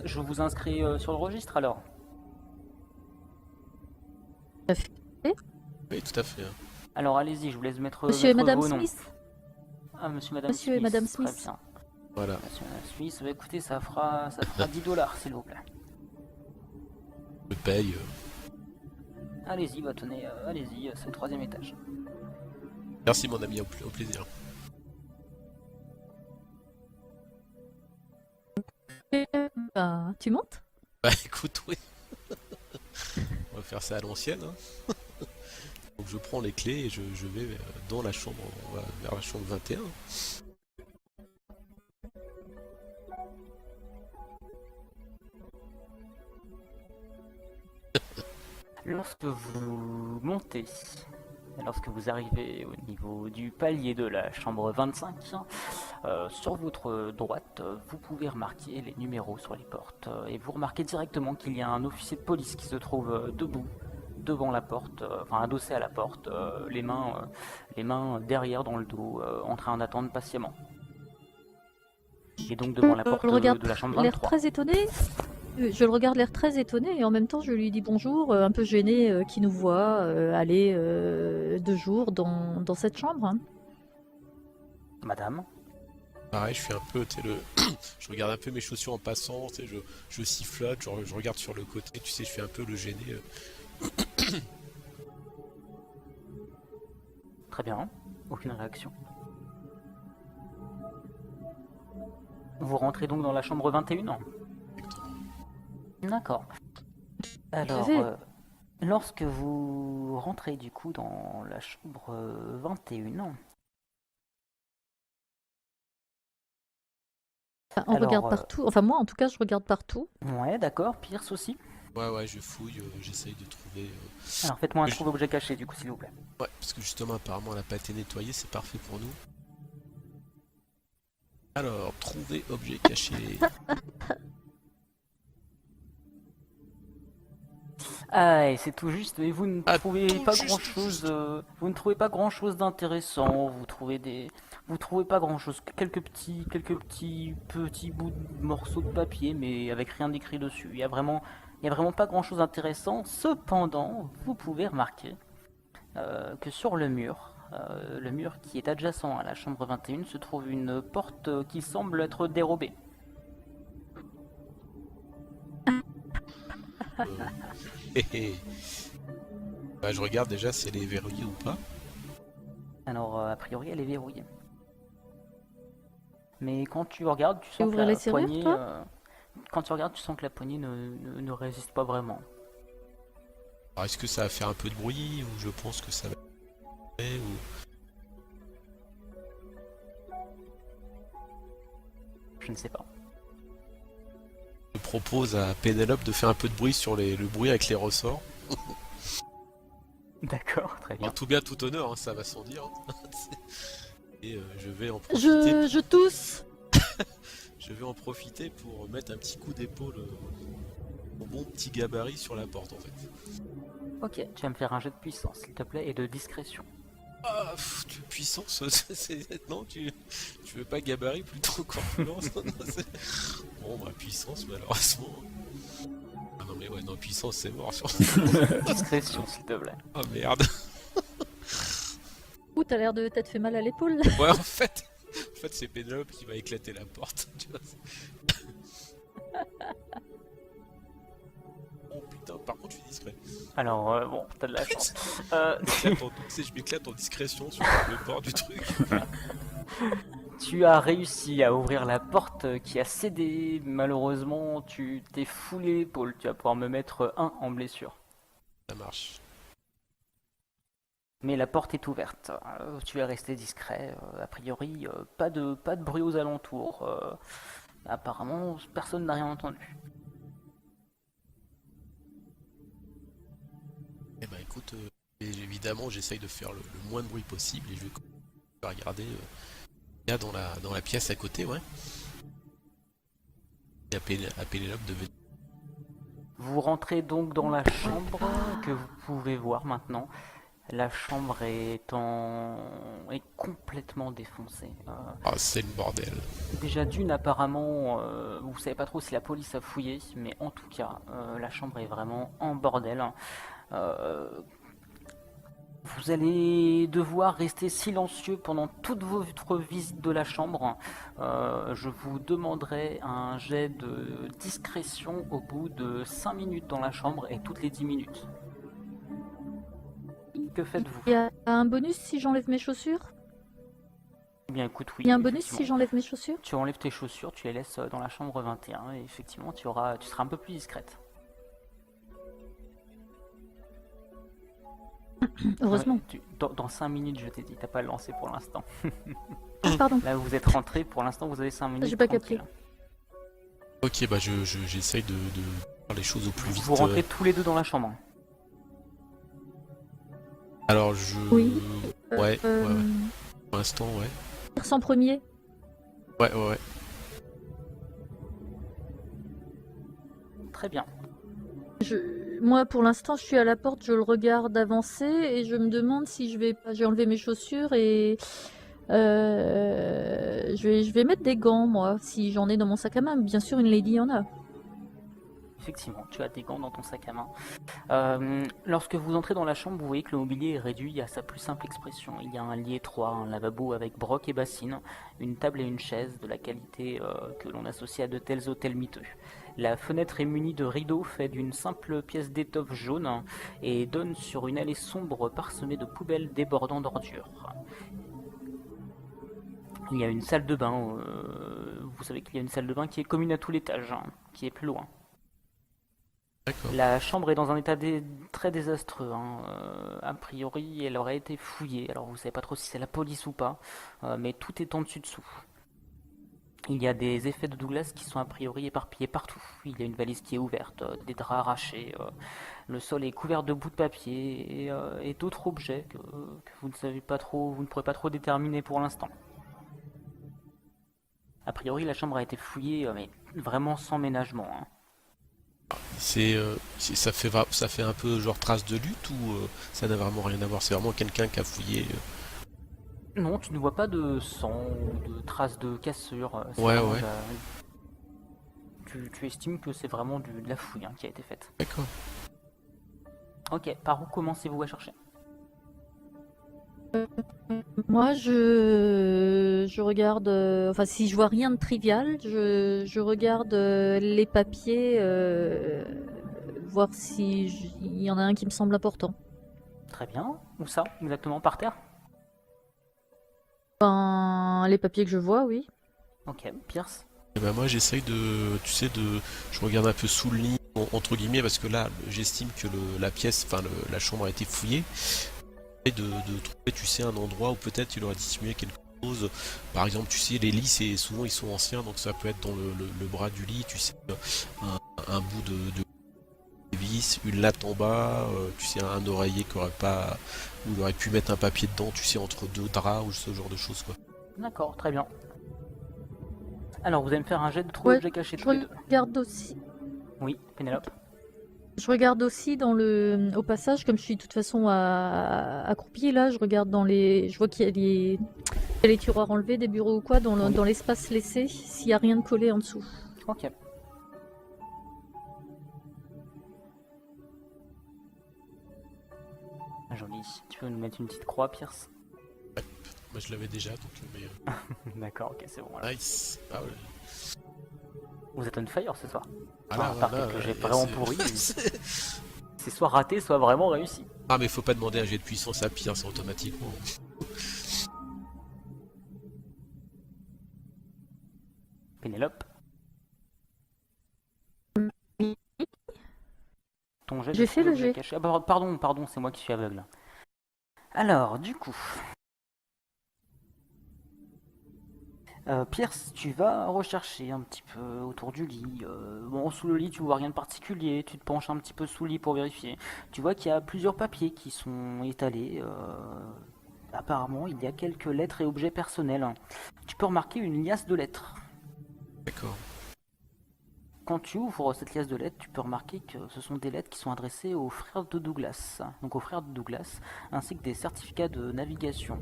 Je vous inscris sur le registre, alors. Oui, tout à fait. Alors, allez-y, je vous laisse mettre Monsieur et mettre Madame vos noms. Smith? Ah, monsieur et madame Monsieur Smith. et madame Très Smith. bien. Voilà. Monsieur et madame Smith, bah, écoutez, ça fera $10, s'il vous plaît. Je paye. Allez-y, bah tenez, allez-y, c'est le 3e étage. Merci mon ami, au plaisir. Bah, tu montes? Bah écoute, oui. On va faire ça à l'ancienne. Hein. Donc je prends les clés et je vais dans la chambre, on va vers la chambre 21. Lorsque vous montez, lorsque vous arrivez au niveau du palier de la chambre 25, sur votre droite, vous pouvez remarquer les numéros sur les portes. Et vous remarquez directement qu'il y a un officier de police qui se trouve debout devant la porte, enfin adossé à la porte, les mains derrière dans le dos, en train d'attendre patiemment. Et donc devant la porte de la chambre 23. L'air très étonné. Je le regarde l'air très étonné et en même temps je lui dis bonjour, un peu gêné qu'il nous voit aller de jour dans cette chambre. Hein. Madame. Pareil, je fais un peu, tu sais, je regarde un peu mes chaussures en passant, tu sais, je sifflote, je regarde sur le côté, tu sais, je fais un peu le gêné. Très bien, aucune réaction. Vous rentrez donc dans la chambre 21 ? D'accord. Alors, lorsque vous rentrez du coup dans la chambre 21, on regarde partout, enfin moi en tout cas je regarde partout. Ouais, d'accord, Pierce aussi. Ouais, je fouille, j'essaye de trouver... Alors faites-moi un trouve objet caché du coup s'il vous plaît. Ouais, parce que justement apparemment elle n'a pas été nettoyée, c'est parfait pour nous. Alors, trouver objet caché... Ah, et c'est tout juste, mais vous ne trouvez pas juste, grand-chose. Vous ne trouvez pas grand-chose d'intéressant. Vous trouvez pas grand-chose. Quelques petits bouts de morceaux de papier, mais avec rien d'écrit dessus. Il y a vraiment pas grand-chose d'intéressant. Cependant, vous pouvez remarquer que sur le mur, le mur qui est adjacent à la chambre 21 se trouve une porte qui semble être dérobée. Hé, hé. Bah, je regarde déjà si elle est verrouillée ou pas. Alors, a priori, elle est verrouillée. Mais quand tu regardes, tu sens que ouvrir la les serrures, poignée... toi quand tu regardes, tu sens que la poignée ne résiste pas vraiment. Alors, est-ce que ça va faire un peu de bruit ou je pense que ça va... Ou... Je ne sais pas. Je propose à Pénélope de faire un peu de bruit sur le bruit avec les ressorts. D'accord, très bien. En tout bien, tout honneur, hein, ça va sans dire. Et je vais en profiter. Je tousse. Je vais en profiter pour mettre un petit coup d'épaule au bon petit gabarit sur la porte en fait. Ok, tu vas me faire un jet de puissance, s'il te plaît, et de discrétion. Ah, puissance, non, tu veux pas gabarit plutôt corpulence? Bon, bah, puissance, malheureusement. Ah non, mais ouais, non, puissance, c'est mort. Discrétion, s'il te plaît. Oh merde. Ouh, t'as l'air de t'être fait mal à l'épaule. Ouais, en fait c'est Pénélope qui va éclater la porte. Tu vois. Oh putain, par contre, je suis discret. Alors, bon, t'as de la chance. Je m'éclate en discrétion sur le bord du truc. Tu as réussi à ouvrir la porte qui a cédé. Malheureusement, tu t'es foulé l'épaule. Tu vas pouvoir me mettre 1 en blessure. Ça marche. Mais la porte est ouverte. Tu es resté discret. A priori, pas de bruit aux alentours. Apparemment, personne n'a rien entendu. Eh ben écoute, évidemment j'essaye de faire le moins de bruit possible et je vais regarder là dans la pièce à côté, ouais. Et à Pénélope de venir. Vous rentrez donc dans la chambre que vous pouvez voir maintenant. La chambre est complètement défoncée. Ah, c'est le bordel. Déjà d'une, apparemment, vous savez pas trop si la police a fouillé, mais en tout cas, la chambre est vraiment en bordel. Vous allez devoir rester silencieux pendant toute votre visite de la chambre. Je vous demanderai un jet de discrétion au bout de 5 minutes dans la chambre et toutes les 10 minutes. Que faites-vous? Il y a un bonus si j'enlève mes chaussures. Eh bien écoute, oui. Il y a un bonus effectivement. si j'enlève mes chaussures. Tu enlèves tes chaussures, tu les laisses dans la chambre 21 et effectivement tu seras un peu plus discrète. Heureusement. Ouais, dans 5 minutes je t'ai dit, t'as pas lancé pour l'instant. Ah, pardon. Là vous êtes rentré, pour l'instant vous avez 5 minutes. J'ai pas tranquille. Ok, bah j'essaye de faire les choses au plus vite. Vous rentrez tous les deux dans la chambre. Alors Oui. Ouais. Pour l'instant, ouais. Sans premier. Ouais. Très bien. Moi, pour l'instant, je suis à la porte, je le regarde avancer et je me demande si j'ai enlevé mes chaussures et je vais mettre des gants, moi, si j'en ai dans mon sac à main. Bien sûr, une lady en a. Effectivement, tu as des gants dans ton sac à main. Lorsque vous entrez dans la chambre, vous voyez que le mobilier est réduit à sa plus simple expression. Il y a un lit étroit, un lavabo avec broc et bassine, une table et une chaise de la qualité que l'on associe à de tels hôtels miteux. La fenêtre est munie de rideaux faits d'une simple pièce d'étoffe jaune et donne sur une allée sombre parsemée de poubelles débordant d'ordures. Il y a une salle de bain, vous savez qu'il y a une salle de bain qui est commune à tout l'étage, qui est plus loin. D'accord. La chambre est dans un état très désastreux. A priori, elle aurait été fouillée. Alors, vous savez pas trop si c'est la police ou pas, mais tout est en dessus-dessous. Il y a des effets de Douglas qui sont a priori éparpillés partout. Il y a une valise qui est ouverte, des draps arrachés, le sol est couvert de bouts de papier et d'autres objets que vous ne savez pas trop, vous ne pourrez pas trop déterminer pour l'instant. A priori, la chambre a été fouillée, mais vraiment sans ménagement. Ça fait un peu genre trace de lutte ou ça n'a vraiment rien à voir? C'est vraiment quelqu'un qui a fouillé. Non, tu ne vois pas de sang ou de traces de cassure. C'est Ouais, vraiment ouais. Tu estimes que c'est vraiment de la fouille qui a été faite. D'accord. Ok, par où commencez-vous à chercher? Moi, je regarde. Enfin, si je vois rien de trivial, je regarde les papiers, voir si il y en a un qui me semble important. Très bien. Où ça, exactement, par terre? Ben, les papiers que je vois, oui. Ok, Pierce. Et ben moi j'essaye de, tu sais, je regarde un peu sous le lit, entre guillemets, parce que là j'estime que la pièce, enfin la chambre a été fouillée. J'essaye de trouver, tu sais, un endroit où peut-être il aurait dissimulé quelque chose. Par exemple, tu sais, les lits, souvent ils sont anciens, donc ça peut être dans le bras du lit, tu sais, un bout de vis, une latte en bas, tu sais, un oreiller qui aurait pas, où il aurait pu mettre un papier dedans, tu sais, entre deux draps ou ce genre de choses, quoi. D'accord, très bien. Alors, vous allez me faire un jet de trouver Ouais, objet caché je tous les deux. regarde aussi. Oui, Pénélope. Je regarde aussi au passage, comme je suis de toute façon accroupie là, je regarde je vois qu'il y a les tiroirs enlevés des bureaux ou quoi Oui. dans l'espace laissé, s'il y a rien de collé en dessous. Ok. Joli. Tu peux nous mettre une petite croix, Pierce? Moi je l'avais déjà, donc mais D'accord, ok, c'est bon. Alors. nice. Ah ouais. Vous êtes on fire ce soir. Voilà, À part voilà, que j'ai ouais, vraiment c'est- pourri. C'est soit raté, soit vraiment réussi. Ah mais faut pas demander un jet de puissance à pire, c'est automatiquement. Pénélope. Ton jet de J'ai fait le trouver objet jet. caché. Ah bah, pardon, c'est moi qui suis aveugle. Alors, du coup. Pierce, tu vas rechercher un petit peu autour du lit. Bon, sous le lit, tu vois rien de particulier. Tu te penches un petit peu sous le lit pour vérifier. Tu vois qu'il y a plusieurs papiers qui sont étalés. Apparemment, il y a quelques lettres et objets personnels. Tu peux remarquer une liasse de lettres. D'accord. Quand tu ouvres cette liasse de lettres, tu peux remarquer que ce sont des lettres qui sont adressées aux frères de Douglas. Donc aux frères de Douglas, ainsi que des certificats de navigation,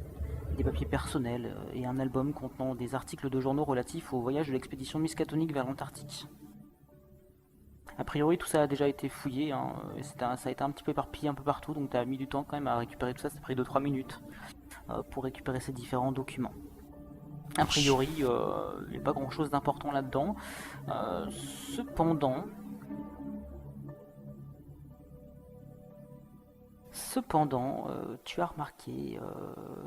des papiers personnels et un album contenant des articles de journaux relatifs au voyage de l'expédition Miskatonic vers l'Antarctique. A priori, tout ça a déjà été fouillé, hein, et ça a été un petit peu éparpillé un peu partout, donc tu as mis du temps quand même à récupérer tout ça, ça a pris 2-3 minutes pour récupérer ces différents documents. A priori, il n'y a pas grand chose d'important là-dedans. Cependant, tu as remarqué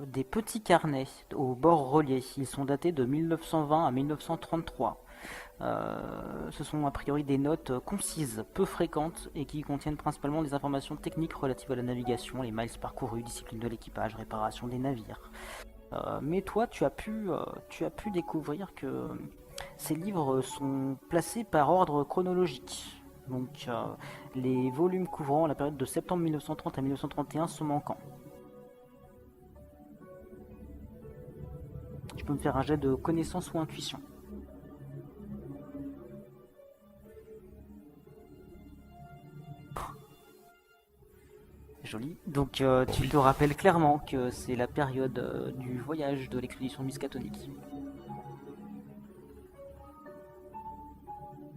des petits carnets au bord relié. Ils sont datés de 1920 à 1933. Ce sont a priori des notes concises, peu fréquentes et qui contiennent principalement des informations techniques relatives à la navigation, les miles parcourus, discipline de l'équipage, réparation des navires. Mais toi, tu as pu découvrir que ces livres sont placés par ordre chronologique. Donc, les volumes couvrant la période de septembre 1930 à 1931 sont manquants. Tu peux me faire un jet de connaissance ou intuition. Joli. Donc tu te rappelles clairement que c'est la période du voyage de l'expédition Miskatonic.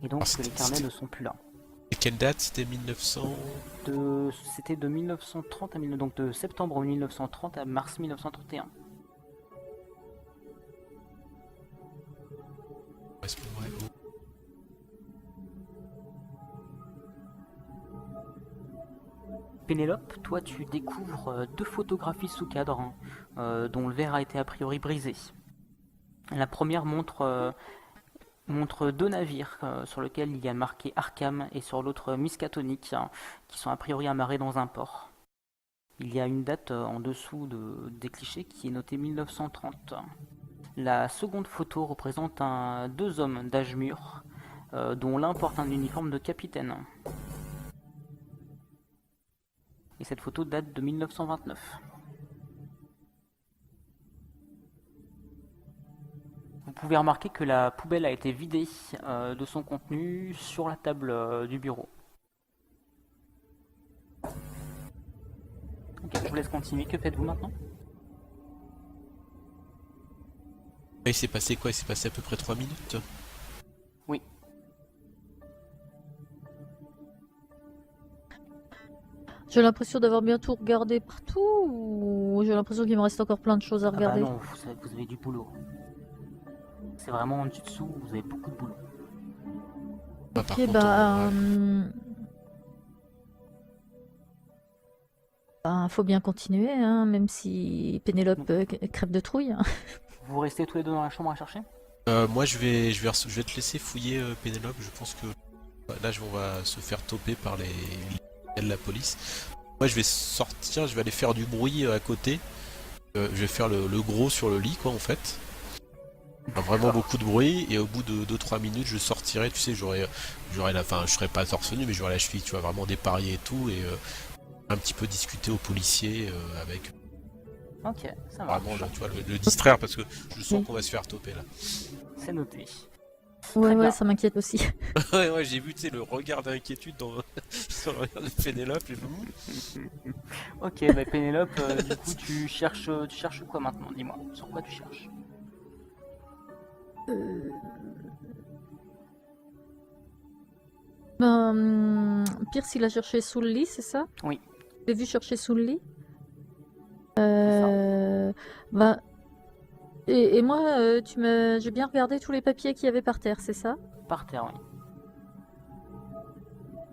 Et donc que les carnets ne sont plus là. Et quelle date? C'était 1900? C'était de 1930 à donc de septembre 1930 à mars 1931. Ouais, c'est pour vrai. Pénélope, toi tu découvres deux photographies sous cadre, dont le verre a été a priori brisé. La première montre deux navires sur lesquels il y a marqué Arkham et sur l'autre Miskatonic, qui sont a priori amarrés dans un port. Il y a une date en dessous des clichés qui est notée 1930. La seconde photo représente deux hommes d'âge mûr, dont l'un porte un uniforme de capitaine. Et cette photo date de 1929. Vous pouvez remarquer que la poubelle a été vidée de son contenu sur la table du bureau. Ok, je vous laisse continuer. Que faites-vous maintenant? Il s'est passé quoi? Il s'est passé à peu près 3 minutes. J'ai l'impression d'avoir bien tout regardé partout ou j'ai l'impression qu'il me reste encore plein de choses à Ah bah regarder? non, vous savez que vous avez du boulot. C'est vraiment en dessous, vous avez beaucoup de boulot. Bah, par Ok, contre, bah, ouais. faut bien continuer, hein, même si Pénélope crève de trouille. Vous restez tous les deux dans la chambre à chercher? Moi, je vais te laisser fouiller Pénélope. Je pense que là, on va se faire toper par la police. Moi, je vais sortir, je vais aller faire du bruit à côté. Je vais faire le gros sur le lit, quoi, en fait. Enfin, vraiment beaucoup de bruit, et au bout de 2-3 minutes, je sortirai, tu sais, enfin, je serai pas torse nu, mais j'aurai la cheville, tu vois, vraiment dépareillée et tout, et un petit peu discuter aux policiers avec Ok, ça marche. vraiment, tu vois, le distraire, parce que je sens Oui. qu'on va se faire toper là. C'est noté. Ouais, Très bien. ouais, ça m'inquiète aussi. Ouais, j'ai vu, tu sais, le regard d'inquiétude sur le regard de Pénélope, j'ai fait, Ok, bah Pénélope, du coup, tu cherches quoi maintenant? Dis-moi, sur quoi tu cherches? Euh, Ben, Pierce, il a cherché sous le lit, c'est ça? Oui. J'ai vu chercher sous le lit. ça. Bah, et moi, j'ai bien regardé tous les papiers qu'il y avait par terre, c'est ça? Par terre, oui.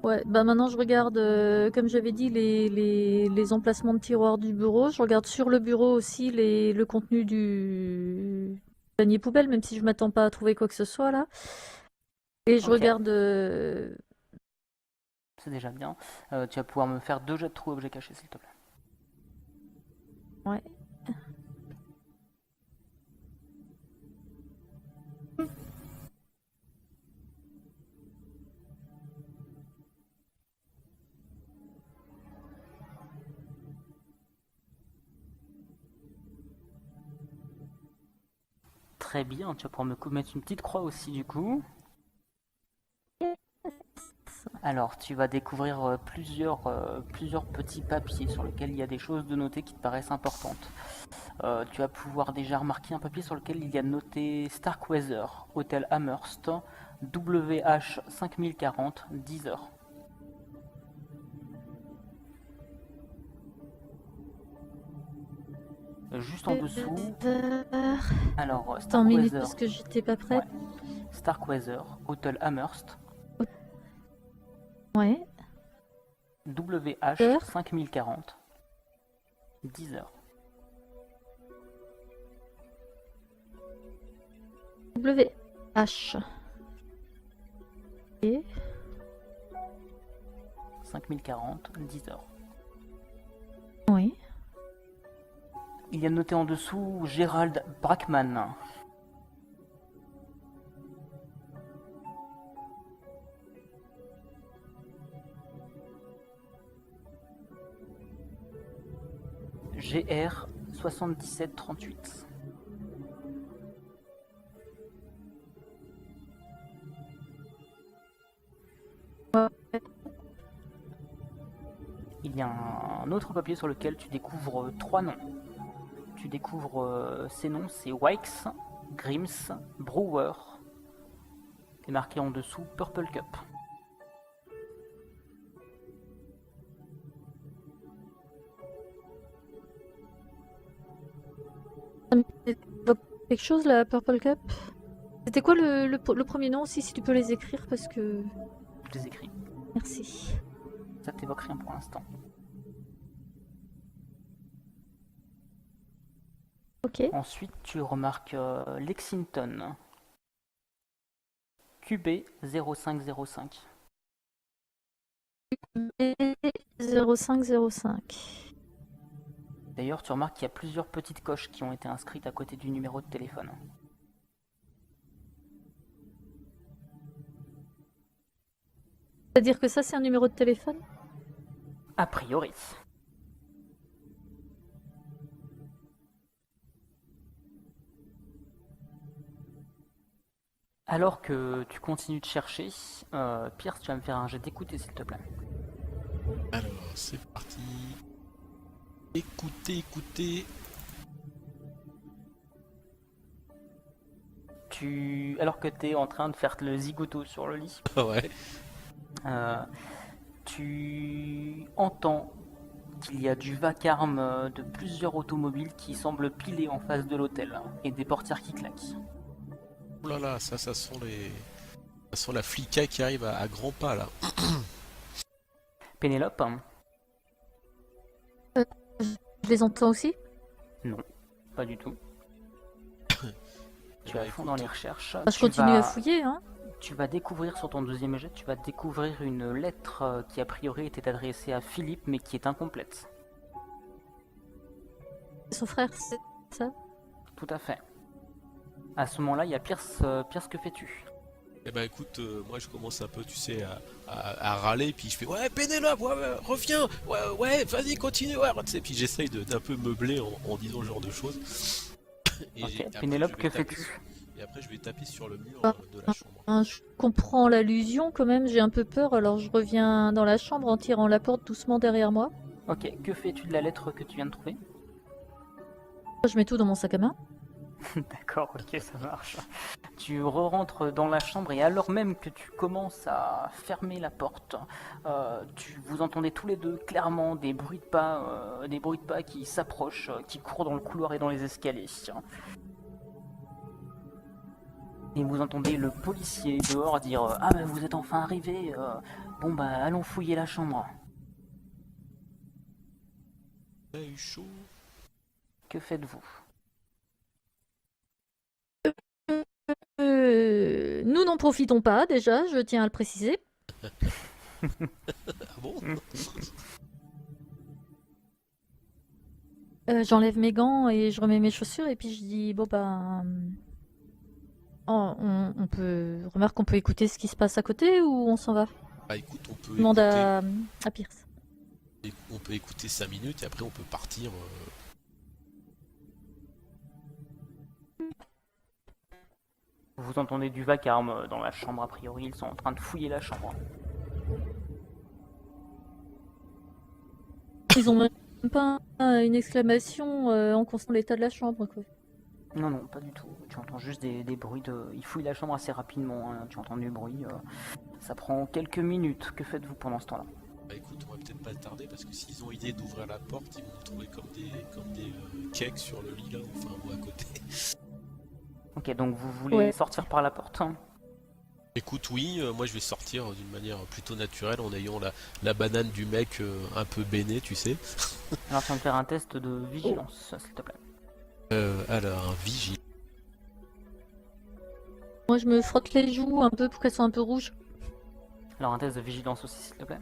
Ouais, bah maintenant je regarde, comme j'avais dit, les emplacements de tiroirs du bureau. Je regarde sur le bureau aussi le contenu du panier poubelle, même si je m'attends pas à trouver quoi que ce soit là. Et je Ok. regarde. C'est déjà bien. Tu vas pouvoir me faire 2 jets de trous objets cachés, s'il te plaît. Ouais. Très bien, tu vas pouvoir me mettre une petite croix aussi, du coup. Alors, tu vas découvrir plusieurs petits papiers sur lesquels il y a des choses de noter qui te paraissent importantes. Tu vas pouvoir déjà remarquer un papier sur lequel il y a noté Starkweather, Hôtel Amherst, WH 5040, 10 heures. Juste en dessous, alors Attends une minute Starkweather, parce que j'étais pas prête. Starkweather, Hôtel Amherst, Ouais. WH Heure. 5040, 10 heures. WH. Et 5040, 10 heures. oui. Il y a noté en dessous Gérald Brackman. GR 7738. Il y a un autre papier sur lequel tu découvres 3 noms. Tu découvres ces noms, c'est Wykes, Grims, Brewer. Et marqué en dessous Purple Cup. Ça me évoque quelque chose la Purple Cup? C'était quoi le premier nom aussi, si tu peux les écrire parce que. Je les écris. Merci. Ça t'évoque rien pour l'instant. Ok. Ensuite, tu remarques Lexington. QB 0505. 0505. D'ailleurs, tu remarques qu'il y a plusieurs petites coches qui ont été inscrites à côté du numéro de téléphone. C'est-à-dire que ça, c'est un numéro de téléphone? A priori. Alors que tu continues de chercher, Pierce, tu vas me faire un jet d'écouter, s'il te plaît. Alors, c'est parti. Écoutez. Alors que tu es en train de faire le zigoto sur le lit, Ouais. tu entends qu'il y a du vacarme de plusieurs automobiles qui semblent piler en face de l'hôtel et des portières qui claquent. Oh là là, ça sent ça sent la flica qui arrive à grands pas là. Pénélope, Je les entends aussi. pas du tout. Tu es à fond dans les recherches. Je continue à fouiller, hein. Tu vas découvrir sur ton deuxième jet, tu vas découvrir une lettre qui a priori était adressée à Philippe mais qui est incomplète. Son frère, c'est ça. Tout à fait. À ce moment-là, il y a Pierce. Pierce, que fais-tu? Eh ben écoute, moi je commence un peu, tu sais, à râler, puis je fais ouais Pénélope, ouais, reviens, ouais, vas-y continue, ouais, tu sais, puis j'essaye d'un peu meubler en disant ce genre de choses. Et Ok, après, Pénélope, je vais que taper fais-tu? Et après je vais taper sur le mur de la chambre. Je comprends l'allusion quand même, j'ai un peu peur, alors je reviens dans la chambre en tirant la porte doucement derrière moi. Ok, que fais-tu de la lettre que tu viens de trouver? Je mets tout dans mon sac à main. D'accord, ok, ça marche. Tu re-rentres dans la chambre et alors même que tu commences à fermer la porte, vous entendez tous les deux clairement des bruits de pas qui s'approchent, qui courent dans le couloir et dans les escaliers. Et vous entendez le policier dehors dire ah ben vous êtes enfin arrivés, bon bah allons fouiller la chambre. T'as eu chaud. Que faites-vous? Nous n'en profitons pas déjà, je tiens à le préciser. Ah bon? J'enlève mes gants et je remets mes chaussures et puis je dis bon ben on peut remarque qu'on peut écouter ce qui se passe à côté ou on s'en va. Bah écoute, on peut Je demande écouter, à Pierce. on peut écouter 5 minutes et après on peut partir. Vous entendez du vacarme dans la chambre a priori, ils sont en train de fouiller la chambre. Ils ont même pas une exclamation en constatant l'état de la chambre quoi. Non, non, pas du tout. Tu entends juste des bruits de... Ils fouillent la chambre assez rapidement, hein. Tu entends du bruit. Ça prend quelques minutes. Que faites-vous pendant ce temps-là? Bah écoute, on va peut-être pas tarder parce que s'ils ont idée d'ouvrir la porte, ils vont nous trouver comme des cakes sur le lit là, enfin ou à côté. Ok, donc vous voulez Ouais. sortir par la porte, hein? Écoute, oui, moi je vais sortir d'une manière plutôt naturelle en ayant la banane du mec un peu béné, tu sais. Alors tu vas me faire un test de vigilance, s'il te plaît. Alors, un vigile. Moi je me frotte les joues un peu pour qu'elles soient un peu rouges. Alors un test de vigilance aussi, s'il te plaît.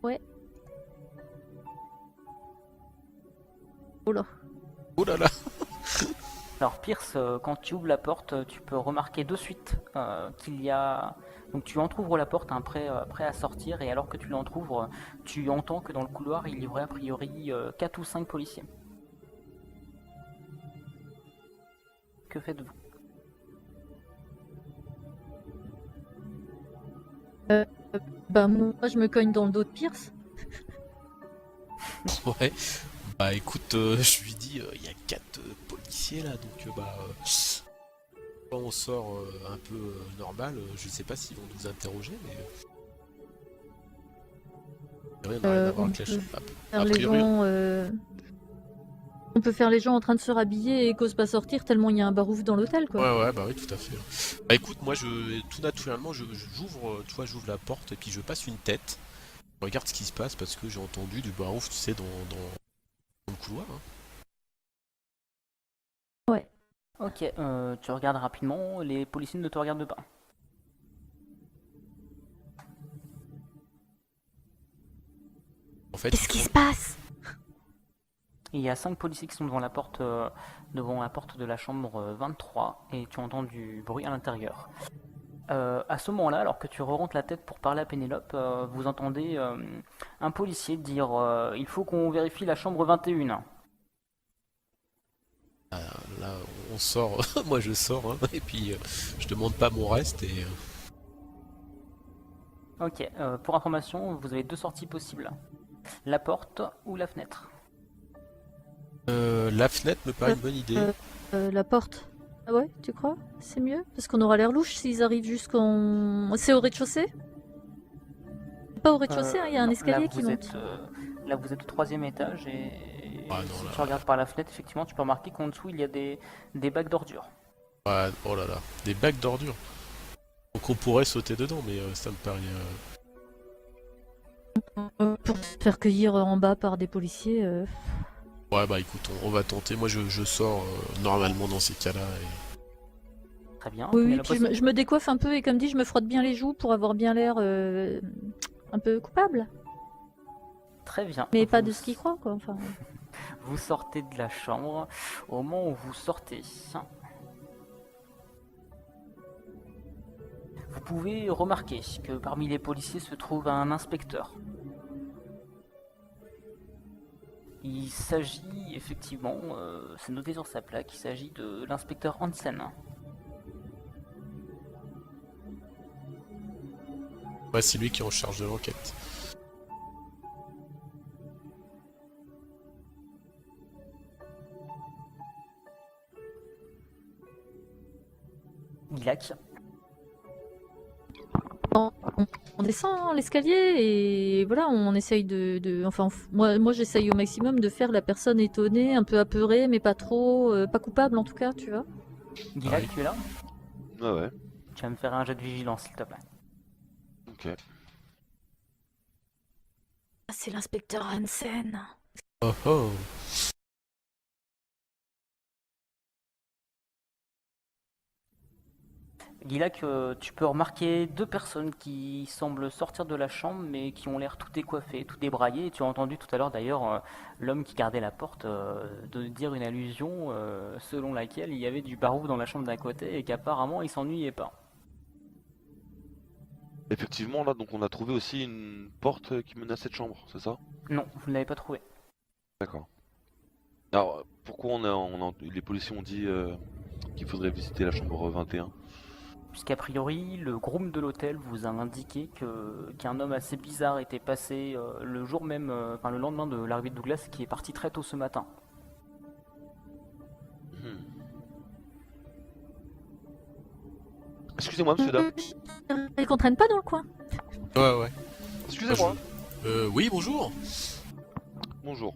Ouais. Oh là. Oh là là! Alors Pierce, quand tu ouvres la porte, tu peux remarquer de suite qu'il y a... Donc tu entrouvres la porte, hein, prêt à sortir, et alors que tu l'entrouvres, tu entends que dans le couloir, il y aurait a priori 4 ou 5 policiers. Que faites-vous? Bah moi je me cogne dans le dos de Pierce. Ouais. Bah écoute, je lui dis, il y a 4 policiers là, donc quand on sort un peu normal, je sais pas s'ils vont nous interroger, mais... rien n'a rien à voir on avec la peut chambre. Faire A les priori, gens, on peut faire les gens en train de se rhabiller et qu'osent pas sortir tellement il y a un barouf dans l'hôtel quoi. Ouais, bah oui, tout à fait. Bah écoute, moi, tout naturellement, j'ouvre, tu vois, j'ouvre la porte et puis je passe une tête. Je regarde ce qui se passe parce que j'ai entendu du barouf, tu sais, dans le couloir. Hein. Ouais. Ok, tu regardes rapidement, les policiers ne te regardent pas. En fait, Qu'est-ce qui se passe? Il y a 5 policiers qui sont devant la porte de la chambre 23 et tu entends du bruit à l'intérieur. À ce moment-là, alors que tu re-rentres la tête pour parler à Pénélope, vous entendez un policier dire il faut qu'on vérifie la chambre 21. là, on sort, moi je sors, hein, et puis je demande pas mon reste et... Ok, pour information, vous avez 2 sorties possibles. La porte ou la fenêtre. la fenêtre me paraît une bonne idée. La porte. Ah ouais, tu crois? C'est mieux? Parce qu'on aura l'air louche s'ils arrivent jusqu'en... C'est au rez-de-chaussée? pas au rez-de-chaussée, il y a un Non, escalier qui monte. Là, vous êtes au 3e étage et Ah, non, si là. tu regardes par la fenêtre, effectivement, tu peux remarquer qu'en dessous, il y a des bacs d'ordures. Ouais, oh là là, des bacs d'ordures. Donc on pourrait sauter dedans, mais ça me paraît. Pour se faire cueillir en bas par des policiers. Ouais, bah écoute, on va tenter. Moi, je sors normalement dans ces cas-là. Très bien. Oui, mais oui, la puis possi- je me décoiffe un peu et comme dit, je me frotte bien les joues pour avoir bien l'air un peu coupable. Très bien. Mais pas Vous- de ce qu'il croit, quoi. Enfin, Vous sortez de la chambre. Au moment où vous sortez, vous pouvez remarquer que parmi les policiers se trouve un inspecteur. Il s'agit effectivement, c'est noté sur sa plaque, il s'agit de l'inspecteur Hansen. Ouais, c'est lui qui est en charge de l'enquête. Gilak. on descend l'escalier et voilà, on essaye enfin, moi j'essaye au maximum de faire la personne étonnée, un peu apeurée, mais pas trop, pas coupable en tout cas, tu vois. Gilak, Ouais. tu es là? Ouais, ouais. Tu vas me faire un jet de vigilance, s'il te plaît. Ok. Ah, c'est l'inspecteur Hansen. Oh oh. Gilak, tu peux remarquer deux personnes qui semblent sortir de la chambre mais qui ont l'air tout décoiffées, tout débraillées. Et tu as entendu tout à l'heure d'ailleurs l'homme qui gardait la porte de dire une allusion selon laquelle il y avait du barouf dans la chambre d'à côté et qu'apparemment il s'ennuyait pas. Effectivement, là, donc on a trouvé aussi une porte qui mène à cette chambre, c'est ça? Non, vous ne l'avez pas trouvé. D'accord. Alors, pourquoi les policiers ont dit qu'il faudrait visiter la chambre 21? Puisqu'a priori, le groom de l'hôtel vous a indiqué qu'un homme assez bizarre était passé le jour même, enfin le lendemain de l'arrivée de Douglas, qui est parti très tôt ce matin. Hmm. Excusez-moi, monsieur, dame. Ils comprennent pas dans le coin. Ouais, ouais. Excusez-moi. Oui, bonjour. Bonjour.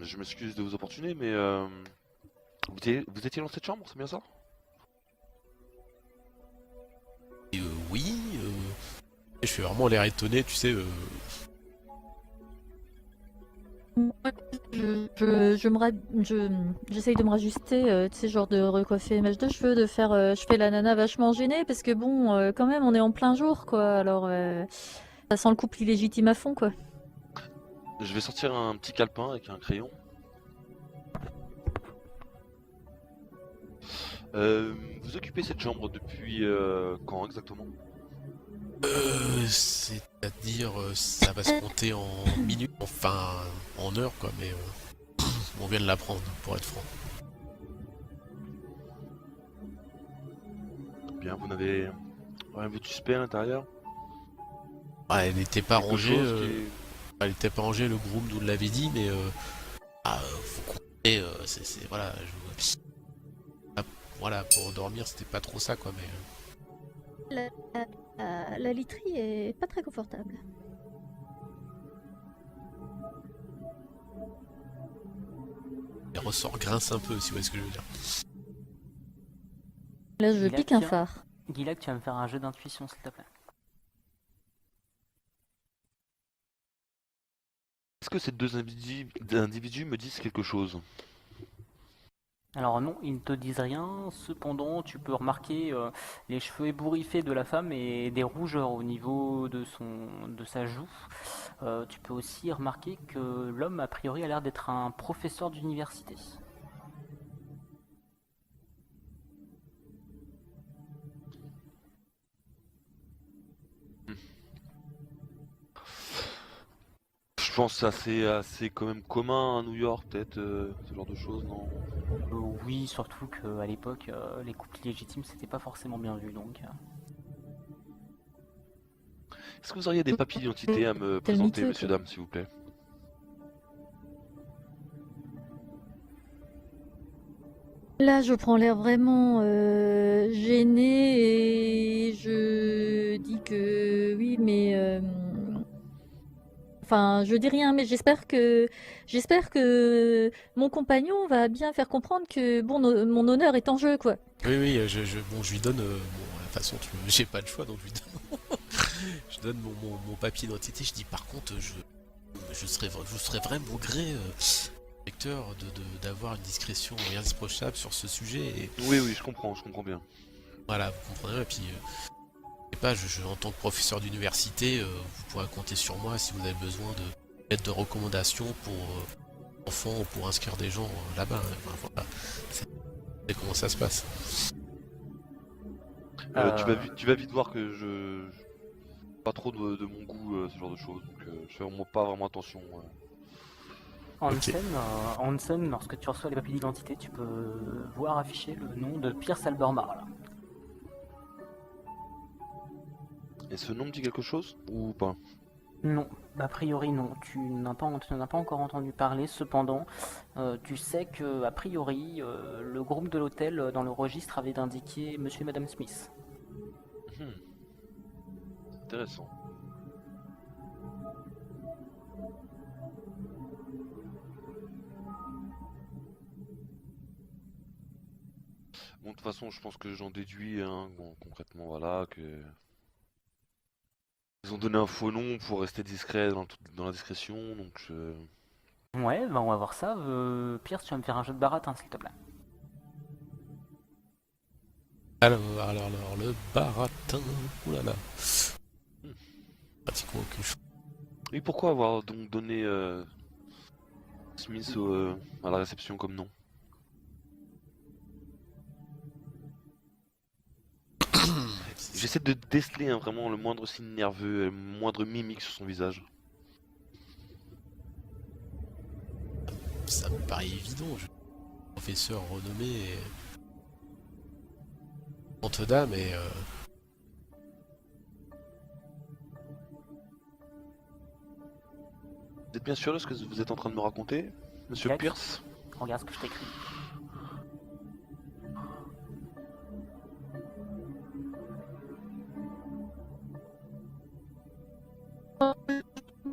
Je m'excuse de vous importuner, mais vous étiez dans cette chambre, c'est bien ça? Oui. Je fais vraiment l'air étonné, tu sais. J'essaye de me rajuster, tu sais, genre de recoiffer mèche de cheveux, de faire, je fais la nana vachement gênée parce que bon, quand même, on est en plein jour, quoi. Alors, ça sent le couple illégitime à fond, quoi. Je vais sortir un petit calepin avec un crayon. Vous occupez cette chambre depuis quand exactement? C'est-à-dire, ça va se compter en minutes, enfin en heures, quoi, mais on vient de l'apprendre, pour être franc. Bien, vous n'avez rien vu de suspect à l'intérieur? Ah, elle n'était pas Quelque rangée, chose elle était pas rangée, le groom nous l'avait dit, mais faut compter, voilà, voilà, pour dormir, c'était pas trop ça, quoi, mais... La literie est pas très confortable. Les ressorts grincent un peu, si vous voyez ce que je veux dire. Là, je Gilak, pique un tiens. phare. Gilak, tu vas me faire un jeu d'intuition, s'il te plaît. Est-ce que ces deux individus me disent quelque chose? Alors non, ils ne te disent rien, cependant tu peux remarquer les cheveux ébouriffés de la femme et des rougeurs au niveau de sa joue. Tu peux aussi remarquer que l'homme a priori a l'air d'être un professeur d'université. Je pense que c'est assez quand même commun à New York, peut-être, ce genre de choses, non? Oui, surtout qu'à l'époque, les couples illégitimes c'était pas forcément bien vu donc. Est-ce que vous auriez des papiers d'identité à me T'es le présenter, miteux, monsieur, toi. dame, s'il vous plaît? Là, je prends l'air vraiment gênée et je dis que oui, mais enfin, je dis rien, mais j'espère que mon compagnon va bien faire comprendre que bon, mon honneur est en jeu, quoi. Oui, oui, bon, je lui donne. Bon, de toute façon, j'ai pas le choix, donc je lui donne, je donne mon papier d'identité. Je dis par contre, je serais vraiment gré, inspecteur, d'avoir une discrétion irréprochable sur ce sujet. Et Oui, oui, je comprends bien. voilà, vous comprenez. Et puis, je sais pas, en tant que professeur d'université, vous pourrez compter sur moi si vous avez besoin d'aide de recommandation pour enfants ou pour inscrire des gens là-bas. Hein. Enfin, voilà, c'est comment ça se passe. Tu vas vite voir que je pas trop de mon goût ce genre de choses, donc je fais vraiment pas vraiment attention. Hansen, lorsque tu reçois les papiers d'identité, tu peux voir afficher le nom de Pierce Albermar. Là. Et ce nom me dit quelque chose ou pas? Non, a priori non. Tu n'en as pas encore entendu parler. Cependant, tu sais que a priori, le groupe de l'hôtel dans le registre avait indiqué Monsieur et Madame Smith. Intéressant. Bon, de toute façon, je pense que j'en déduis, hein, bon, concrètement, voilà, que ils ont donné un faux nom pour rester discret dans la discrétion, donc je... Ouais, bah on va voir ça. Pierce, tu vas me faire un jeu de baratin, s'il te plaît. Alors, le baratin. Oulala. Pratiquement aucune chose. Et pourquoi avoir donc donné Smith à la réception comme nom? J'essaie de déceler hein, vraiment le moindre signe nerveux, le moindre mimique sur son visage. Ça me paraît évident. Professeur renommé et... Honte d'âme et... Vous êtes bien sûr de ce que vous êtes en train de me raconter, Monsieur Jack, Pierce? regarde ce que je t'écris.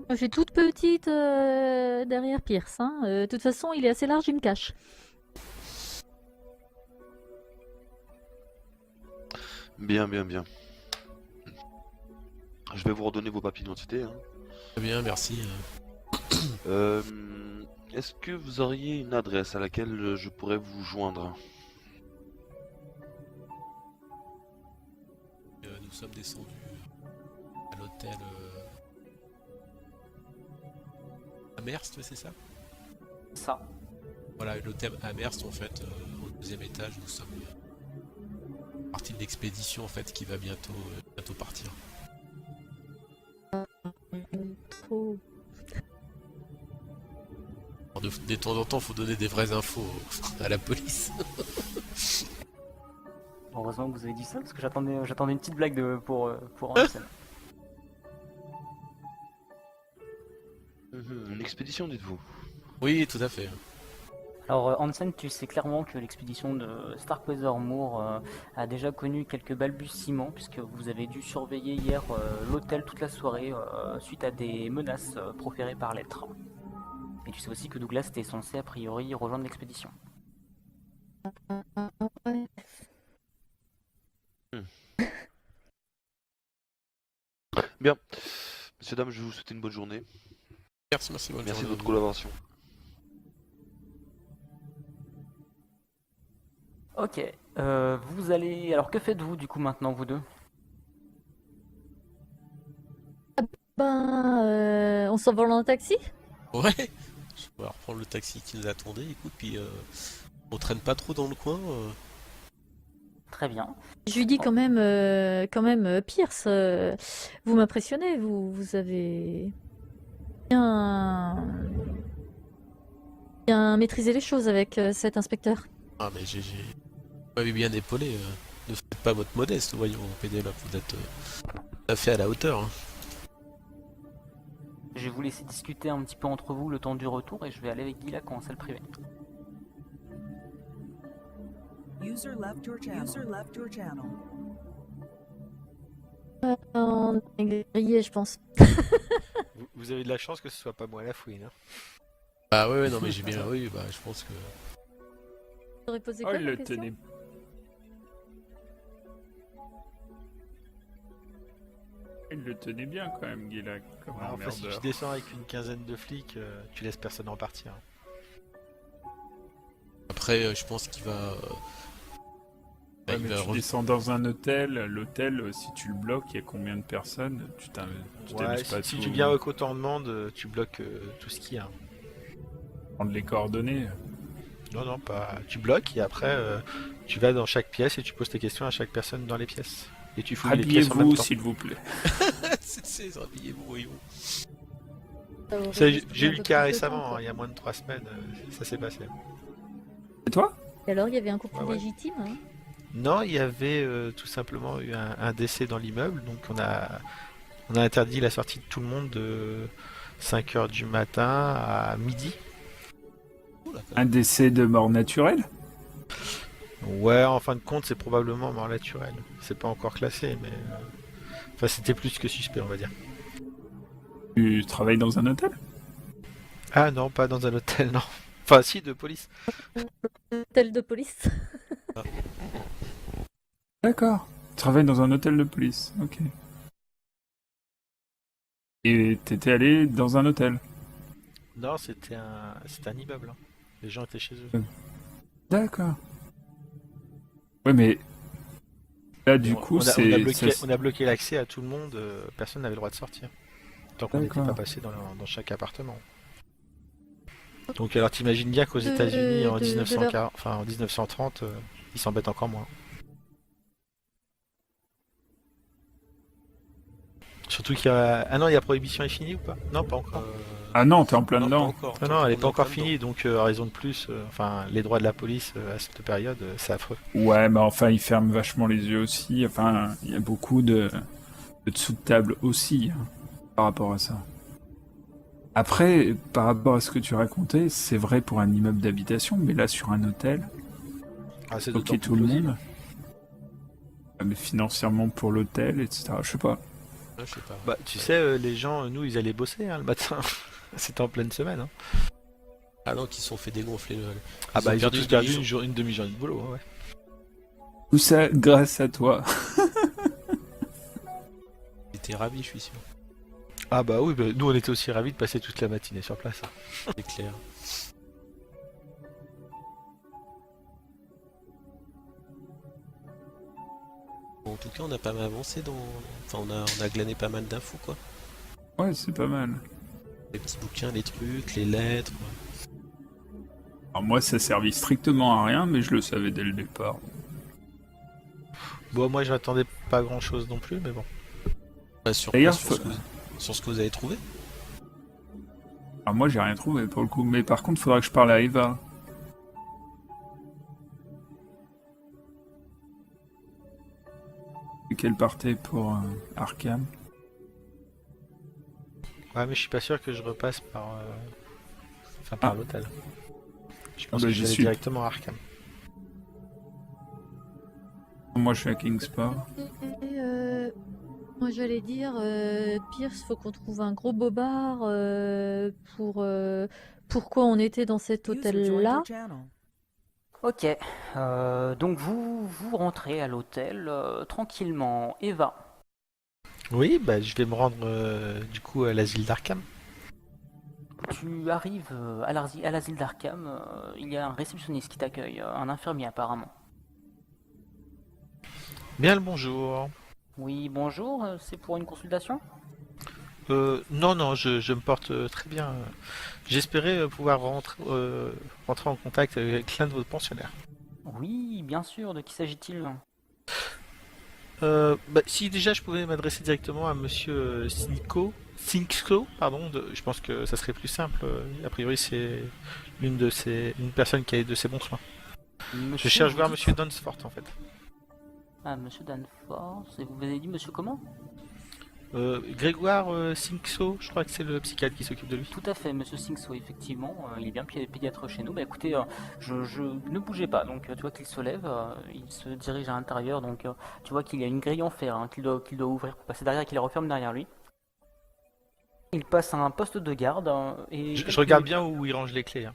Je suis toute petite derrière Pierce. Hein. De toute façon, il est assez large, il me cache. Bien, bien, bien. Je vais vous redonner vos papiers d'identité. Hein. Très bien, merci. Est-ce que vous auriez une adresse à laquelle je pourrais vous joindre? Nous sommes descendus à l'hôtel Amherst, c'est ça? Ça. Voilà, l'hôtel Amherst, en fait, au deuxième étage, nous sommes partie de l'expédition en fait qui va bientôt partir. Trop. Alors, de temps en temps, faut donner des vraies infos à la police. Heureusement que vous avez dit ça parce que j'attendais une petite blague pour Hansen. Une expédition, dites-vous? Oui, tout à fait. Alors Hansen, tu sais clairement que l'expédition de Starkweather Moor a déjà connu quelques balbutiements puisque vous avez dû surveiller hier l'hôtel toute la soirée suite à des menaces proférées par lettre. Et tu sais aussi que Douglas était censé a priori rejoindre l'expédition. Ouais. Bien. Messieurs, dames, je vous souhaite une bonne journée. Merci, bonne Merci de journée. votre collaboration. Ok, vous allez... Alors que faites-vous du coup maintenant vous deux? On s'envole en taxi? Ouais. Je vais reprendre le taxi qui nous attendait. Écoute, puis on traîne pas trop dans le coin. Très bien. Je lui dis quand même, Pierce, vous m'impressionnez, vous avez bien maîtrisé les choses avec cet inspecteur. Ah mais j'ai vous m'avez bien épaulé. Ne faites pas votre modeste, voyons, Pénélope, vous êtes tout à fait à la hauteur. Hein. Je vais vous laisser discuter un petit peu entre vous le temps du retour et je vais aller avec Gilak en salle privée. User left your channel. On est grillé, je pense. Vous avez de la chance que ce soit pas moi la fouine. Hein. Bah ouais, non mais j'ai bien, oui, bah je pense que... J'aurais posé Oh, quoi il comme le question tenait. Il le tenait bien quand même, Guilac, comme un Enfin, si tu merdeur. descends avec une quinzaine de flics, tu laisses personne en partir. Après, je pense qu'il va... bah, Ouais, il mais va tu descends dans un hôtel, l'hôtel, si tu le bloques, il y a combien de personnes? Tu Ouais, t'amuses pas si tout tu viens avec autant de monde, tu bloques tout ce qu'il y a. prendre les coordonnées. Non, non, pas. Tu bloques et après, tu vas dans chaque pièce et tu poses tes questions à chaque personne dans les pièces. Et tu fouilles les pièces en même Habillez-vous, temps. s'il vous plaît. c'est habillez-vous, voyons. Ça aurait Ça, juste pris j'ai un eu le peu cas plus de récemment, temps, quoi. hein, il y a moins de 3 semaines, ça s'est passé. Et toi? Et alors, il y avait un couple Ouais, ouais. légitime, hein. Non, il y avait tout simplement eu un décès dans l'immeuble, donc on a interdit la sortie de tout le monde de 5 heures du matin à midi. Oula, quand Un même. décès de mort naturelle? Ouais, en fin de compte, c'est probablement mort naturelle. C'est pas encore classé, mais. Enfin, c'était plus que suspect, on va dire. Tu travailles dans un hôtel? Ah non, pas dans un hôtel, non. Enfin, si, de police. Hôtel de police. D'accord. Tu travailles dans un hôtel de police, ok. Et t'étais allé dans un hôtel? Non, c'était un immeuble. Hein. Les gens étaient chez eux. D'accord. Ouais, mais là, du Et coup, on c'est... on a bloqué l'accès à tout le monde, personne n'avait le droit de sortir. Tant qu'on n'était D'accord. pas passé dans chaque appartement. Donc alors t'imagines bien qu'aux États-Unis en de 1940, enfin en 1930, ils s'embêtent encore moins. Surtout qu'il y a... Ah non, il y a Prohibition est finie ou pas? Non, pas encore. Ah non, t'es en plein Non, pas dedans. encore. Non, non, elle est On pas en encore plein finie, donc raison de plus, enfin les droits de la police à cette période, c'est affreux. Ouais, mais enfin, ils ferment vachement les yeux aussi. Enfin, il y a beaucoup de dessous de table aussi, hein, par rapport à ça. Après, par rapport à ce que tu racontais, c'est vrai pour un immeuble d'habitation, mais là, sur un hôtel, Ah, c'est bloquer d'autant tout plus le plausible. monde, mais financièrement pour l'hôtel, etc. Je sais pas. dedans. Je sais pas. Bah, tu sais, les gens, nous, ils allaient bosser hein, le matin. C'était en pleine semaine. Hein. Ah non, qui se sont fait dégonfler le... Ah bah, ont ils ont perdu tous une perdu demi-journée. une demi-journée de boulot. Ouais. Tout ça grâce à toi. J'étais ravi, je suis sûr. Ah bah oui, bah, nous, on était aussi ravis de passer toute la matinée sur place. C'est clair. Bon, en tout cas, on a pas mal avancé dans... Enfin, on a glané pas mal d'infos, quoi. Ouais, c'est pas mal. Les petits bouquins, les trucs, les lettres... Alors moi, ça servait strictement à rien, mais je le savais dès le départ. Bon, moi, j'attendais pas grand-chose non plus, mais bon. Bah, sur, D'ailleurs, sur ce que vous... sur ce que vous avez trouvé. Alors moi, j'ai rien trouvé pour le coup, mais par contre, faudra que je parle à Eva. Et qu'elle partait pour Arkham. Ouais, mais je suis pas sûr que je repasse par... Enfin, par Ah. l'hôtel. Je pense Bah, que j'y je vais aller suis. directement à Arkham. Moi, je suis à Kingsport. Et, moi, j'allais dire, Pierce, faut qu'on trouve un gros bobard pour pourquoi on était dans cet hôtel-là. Ok, donc vous rentrez à l'hôtel tranquillement. Eva, Oui, bah, je vais me rendre du coup à l'asile d'Arkham. tu arrives à l'asile d'Arkham, il y a un réceptionniste qui t'accueille, un infirmier apparemment. Bien le bonjour. Oui, bonjour, c'est pour une consultation? Non, non, je me porte très bien. J'espérais pouvoir rentrer en contact avec l'un de vos pensionnaires. Oui, bien sûr, de qui s'agit-il? Bah, si déjà je pouvais m'adresser directement à monsieur Sinko, pardon, je pense que ça serait plus simple. A priori, c'est une personne qui a de ses bons soins. Je Monsieur, cherche vous voir dites- monsieur Dunsford en fait. Ah, monsieur Danforth, et vous avez dit monsieur comment? Grégoire Sinkso, je crois que c'est le psychiatre qui s'occupe de lui. Tout à fait, monsieur Singso, effectivement, il est bien pédiatre chez nous. Bah écoutez, ne bougez pas, donc tu vois qu'il se lève, il se dirige à l'intérieur, donc tu vois qu'il y a une grille en fer qu'il doit ouvrir pour passer derrière et qu'il referme derrière lui. Il passe à un poste de garde et Je regarde bien où il range les clés. Hein.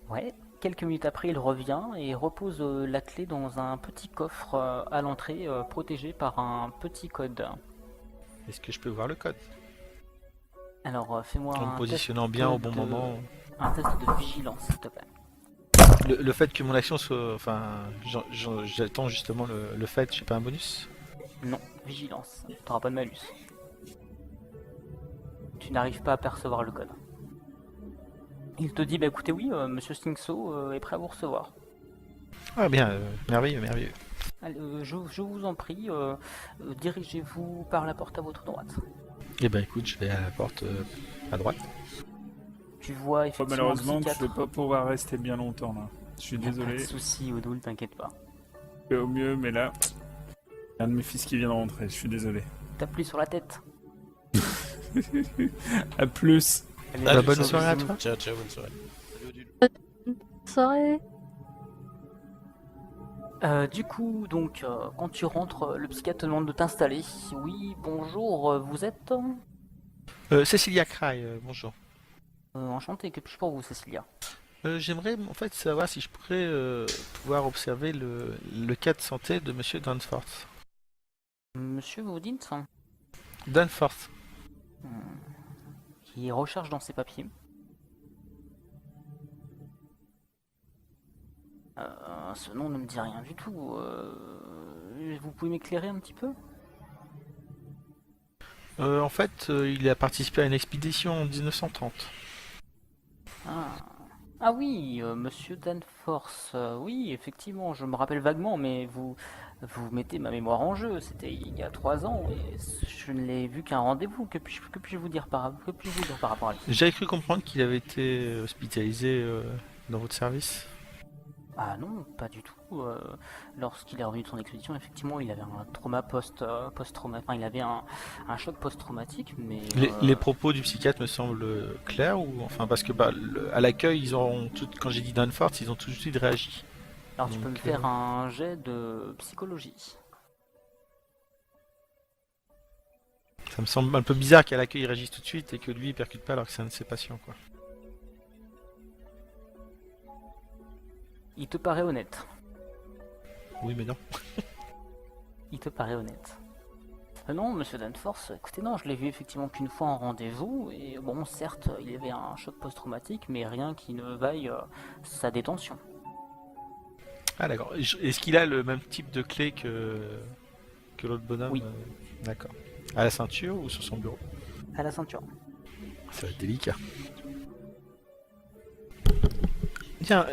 Ouais, quelques minutes après, il revient et repose la clé dans un petit coffre à l'entrée, protégé par un petit code. Est-ce que je peux voir le code? Alors, fais-moi En me un positionnant test bien au bon de- moment. un test de vigilance, s'il te plaît. Le fait que mon action soit... Enfin, j'attends justement le fait, j'ai pas un bonus? Non, vigilance. T'auras pas de malus. Tu n'arrives pas à percevoir le code. Il te dit, bah écoutez, oui, monsieur Stingso est prêt à vous recevoir. Ah bien, merveilleux, merveilleux. Allez, je vous en prie, dirigez-vous par la porte à votre droite. Eh ben écoute, je vais à la porte à droite. Tu vois Oh, effectivement malheureusement, un je vais psychiatre. pas pouvoir rester bien longtemps là. Je suis Y a Pas désolé. de soucis, Odoul, t'inquiète pas. Je fais au mieux, mais là, il y a un de mes fils qui vient de rentrer. Je suis désolé. T'appuies sur la tête. À plus. Allez, Bonne bisous, soirée à bisous. toi. Ciao, ciao, bonne soirée. Soirée. Du coup, donc, quand tu rentres, le psychiatre te demande de t'installer. Oui, bonjour, vous êtes Cecilia Cry, bonjour. enchanté, que puis-je pour vous, Cécilia? J'aimerais en fait savoir si je pourrais pouvoir observer le cas de santé de Monsieur Danforth. Monsieur, vous dites Danforth. qui recherche dans ses papiers. Ce nom ne me dit rien du tout. Vous pouvez m'éclairer un petit peu? En fait, il a participé à une expédition en 1930. Ah, ah oui, Monsieur Danforth. Oui, effectivement, je me rappelle vaguement, mais vous mettez ma mémoire en jeu. C'était il y a 3 ans et je ne l'ai vu qu'un rendez-vous. Que puis-je vous dire que puis-je vous dire par rapport à lui? J'avais cru comprendre qu'il avait été hospitalisé dans votre service. Ah non, pas du tout. Lorsqu'il est revenu de son expédition, effectivement, il avait un trauma post-traumatique. Enfin, il avait un choc post-traumatique, mais Les propos du psychiatre me semblent clairs ou enfin parce que à l'accueil ils ont tout, quand j'ai dit Danforth ils ont tout de suite réagi. alors tu peux me donc, faire un jet de psychologie. Ça me semble un peu bizarre qu'à l'accueil il réagisse tout de suite et que lui il percute pas alors que c'est un de ses patients quoi. Il te paraît honnête. Oui mais non. Il te paraît honnête. Non, monsieur Danforth, écoutez, non, je l'ai vu effectivement qu'une fois en rendez-vous, et bon, certes, il avait un choc post-traumatique, mais rien qui ne vaille sa détention. Ah d'accord. Est-ce qu'il a le même type de clé que l'autre bonhomme? Oui. D'accord. À la ceinture ou sur son bureau? À la ceinture. Ça va être délicat. Bien,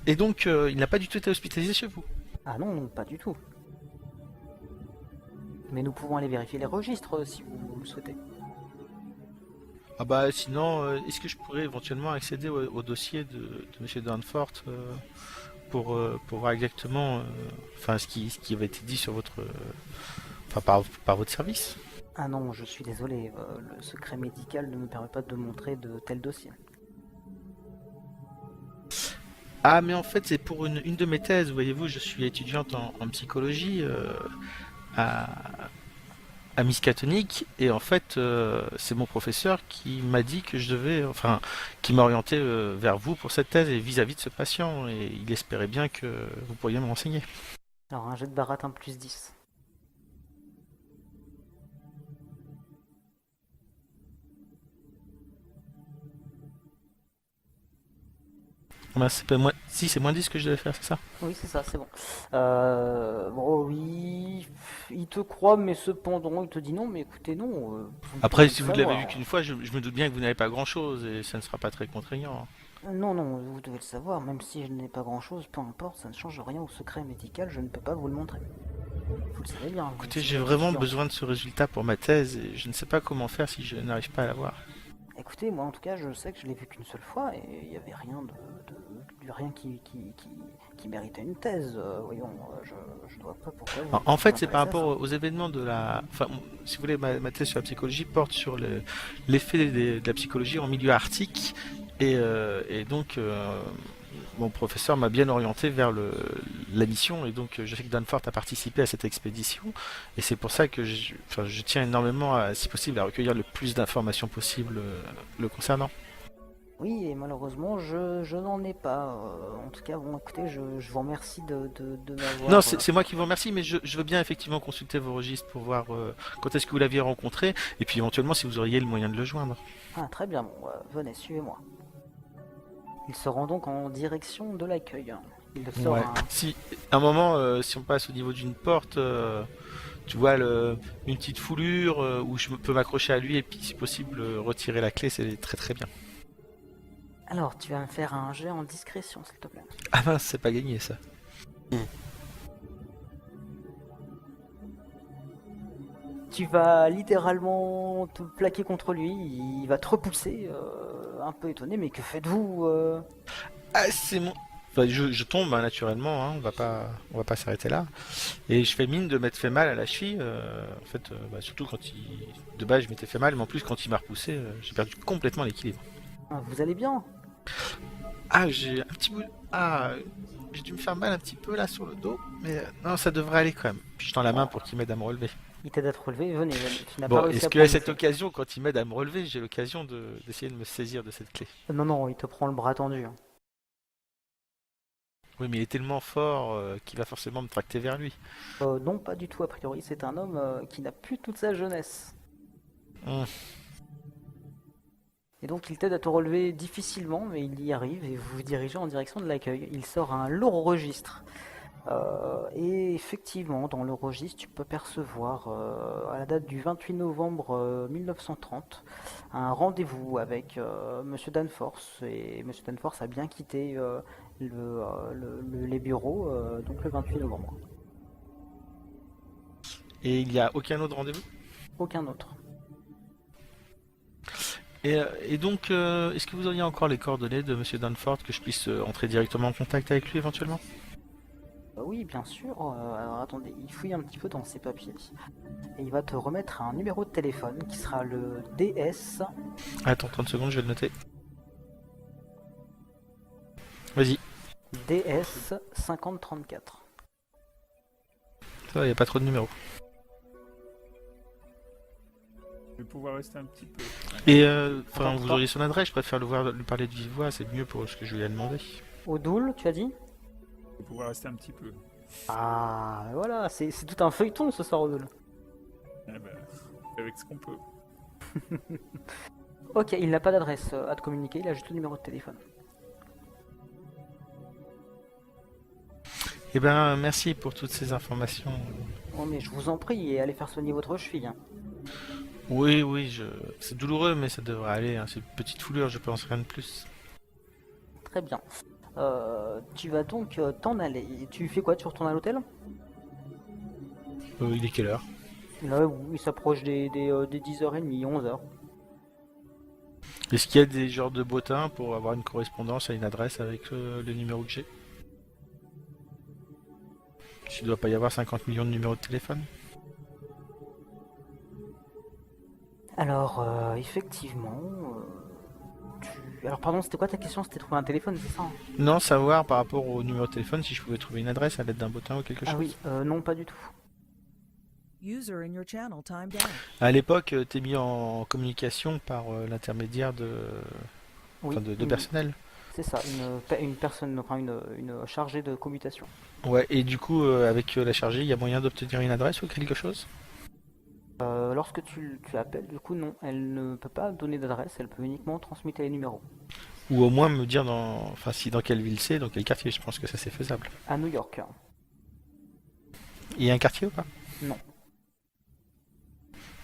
et donc il n'a pas du tout été hospitalisé chez vous? Ah non, non, pas du tout. Mais nous pouvons aller vérifier les registres si vous le souhaitez. Ah bah sinon, est-ce que je pourrais éventuellement accéder au dossier de Monsieur Danforth pour voir exactement enfin ce qui avait été dit sur votre enfin par votre service? Ah non, je suis désolé, le secret médical ne me permet pas de montrer de tels dossiers. Ah mais en fait c'est pour une de mes thèses, voyez-vous, je suis étudiante en psychologie à Miskatonic et en fait c'est mon professeur qui m'a dit que je devais, enfin qui m'a orienté vers vous pour cette thèse et vis-à-vis de ce patient et il espérait bien que vous pourriez me renseigner. Alors un jet de baratin plus 10. Ben, c'est pas moins... Si c'est moins 10 que je devais faire, c'est ça? Oui, c'est ça, c'est bon. Bon, oui, il te croit, mais cependant, il te dit non, mais écoutez, non. Vous Après devez si le vous l'avez savoir. vu qu'une fois, je me doute bien que vous n'avez pas grand chose et ça ne sera pas très contraignant. Non, non, vous devez le savoir, même si je n'ai pas grand-chose, peu importe, ça ne change rien au secret médical, je ne peux pas vous le montrer. Vous le savez bien. Écoutez, vous j'ai êtes vraiment étudiant. besoin de ce résultat pour ma thèse et je ne sais pas comment faire si je n'arrive pas à l'avoir. Écoutez, moi en tout cas, je sais que je l'ai vu qu'une seule fois et il n'y avait rien rien qui méritait une thèse. Voyons, je ne vois pas pourquoi. En fait, c'est par m'intéressez à rapport aux événements de la. Enfin, si vous voulez, ma thèse sur la psychologie porte sur l'effet de la psychologie en milieu arctique. Et donc, mon professeur m'a bien orienté vers la mission. Et donc, je sais que Danforth a participé à cette expédition. Et c'est pour ça que je tiens énormément, si possible, à recueillir le plus d'informations possible le concernant. Oui, et malheureusement, je n'en ai pas. En tout cas, bon, écoutez, je vous remercie de m'avoir. Non, c'est moi qui vous remercie, mais je veux bien effectivement consulter vos registres pour voir quand est-ce que vous l'aviez rencontré, et puis éventuellement si vous auriez le moyen de le joindre. Ah, très bien, bon, venez, suivez-moi. Il se rend donc en direction de l'accueil. Il sort Ouais. Si, à un moment, si on passe au niveau d'une porte, tu vois une petite foulure où je peux m'accrocher à lui et puis si possible retirer la clé, c'est très très bien. Alors, tu vas me faire un jet en discrétion, s'il te plaît. Ah mince, c'est pas gagné ça. Tu vas littéralement te plaquer contre lui, il va te repousser, un peu étonné, mais que faites-vous Ah, c'est mon. Enfin, je tombe hein, naturellement, hein, on va pas s'arrêter là. Et je fais mine de m'être fait mal à la cheville. En fait, surtout quand de base je m'étais fait mal, mais en plus quand il m'a repoussé, j'ai perdu complètement l'équilibre. Vous allez bien? Ah, j'ai un petit bout. Ah, j'ai dû me faire mal un petit peu là sur le dos, mais non, ça devrait aller quand même. Puis je tends la main pour qu'il m'aide à me relever. Il t'aide à te relever, venez, tu n'as pas Bon, réussi est-ce à que à prendre cette le occasion, quand il m'aide à me relever, j'ai l'occasion d'essayer de me saisir de cette clé? Non, non, il te prend le bras tendu. Oui, mais il est tellement fort qu'il va forcément me tracter vers lui. Non, pas du tout, a priori, c'est un homme qui n'a plus toute sa jeunesse. Hum. Et donc il t'aide à te relever difficilement, mais il y arrive et vous vous dirigez en direction de l'accueil. Il sort un lourd registre. Et effectivement, dans le registre, tu peux percevoir, à la date du 28 novembre 1930, un rendez-vous avec Monsieur Danforth. Et Monsieur Danforth a bien quitté les bureaux donc le 28 novembre. Et il n'y a aucun autre rendez-vous? Aucun autre. Et donc, est-ce que vous auriez encore les coordonnées de Monsieur Danforth que je puisse entrer directement en contact avec lui éventuellement? Oui, bien sûr. Alors attendez, il fouille un petit peu dans ses papiers. Et il va te remettre un numéro de téléphone qui sera le DS. Attends 30 secondes, je vais le noter. Vas-y, DS 5034. ça va, il n'y a pas trop de numéros. Je vais pouvoir rester un petit peu. Et Attends, vous auriez son adresse, je préfère lui parler de vive voix, c'est mieux pour ce que je lui ai demandé. Odoul, tu as dit? Je vais pouvoir rester un petit peu. Ah, voilà, c'est tout un feuilleton ce soir, Odoul. Eh ben, avec ce qu'on peut. Ok, il n'a pas d'adresse à te communiquer, il a juste le numéro de téléphone. Eh ben, merci pour toutes ces informations. Oh, mais je vous en prie, et allez faire soigner votre cheville. Hein. Oui, c'est douloureux, mais ça devrait aller. Hein. C'est une petite foulure, je pense, rien de plus. Très bien. Tu vas donc t'en aller. Et tu fais quoi? Tu retournes à l'hôtel? Il est quelle heure? Là, il s'approche des 10h30, 11h. Est-ce qu'il y a des genres de bottins pour avoir une correspondance à une adresse avec le numéro que j'ai? Il ne doit pas y avoir 50 millions de numéros de téléphone. Alors, effectivement... Alors, pardon, c'était quoi ta question? C'était trouver un téléphone, c'est ça? Hein? Non, savoir par rapport au numéro de téléphone si je pouvais trouver une adresse à l'aide d'un bottin ou quelque chose. Ah oui, non, pas du tout. User in your channel timed out. À l'époque, t'es mis en communication par l'intermédiaire Oui, de personnel. c'est ça, une personne, enfin une chargée de commutation. Ouais, et du coup, avec la chargée, il y a moyen d'obtenir une adresse ou quelque chose? Lorsque tu appelles, du coup, non, elle ne peut pas donner d'adresse, elle peut uniquement transmettre les numéros. Ou au moins me dire dans quelle ville c'est, dans quel quartier, je pense que ça c'est faisable. À New York. Il y a un quartier ou pas? Non.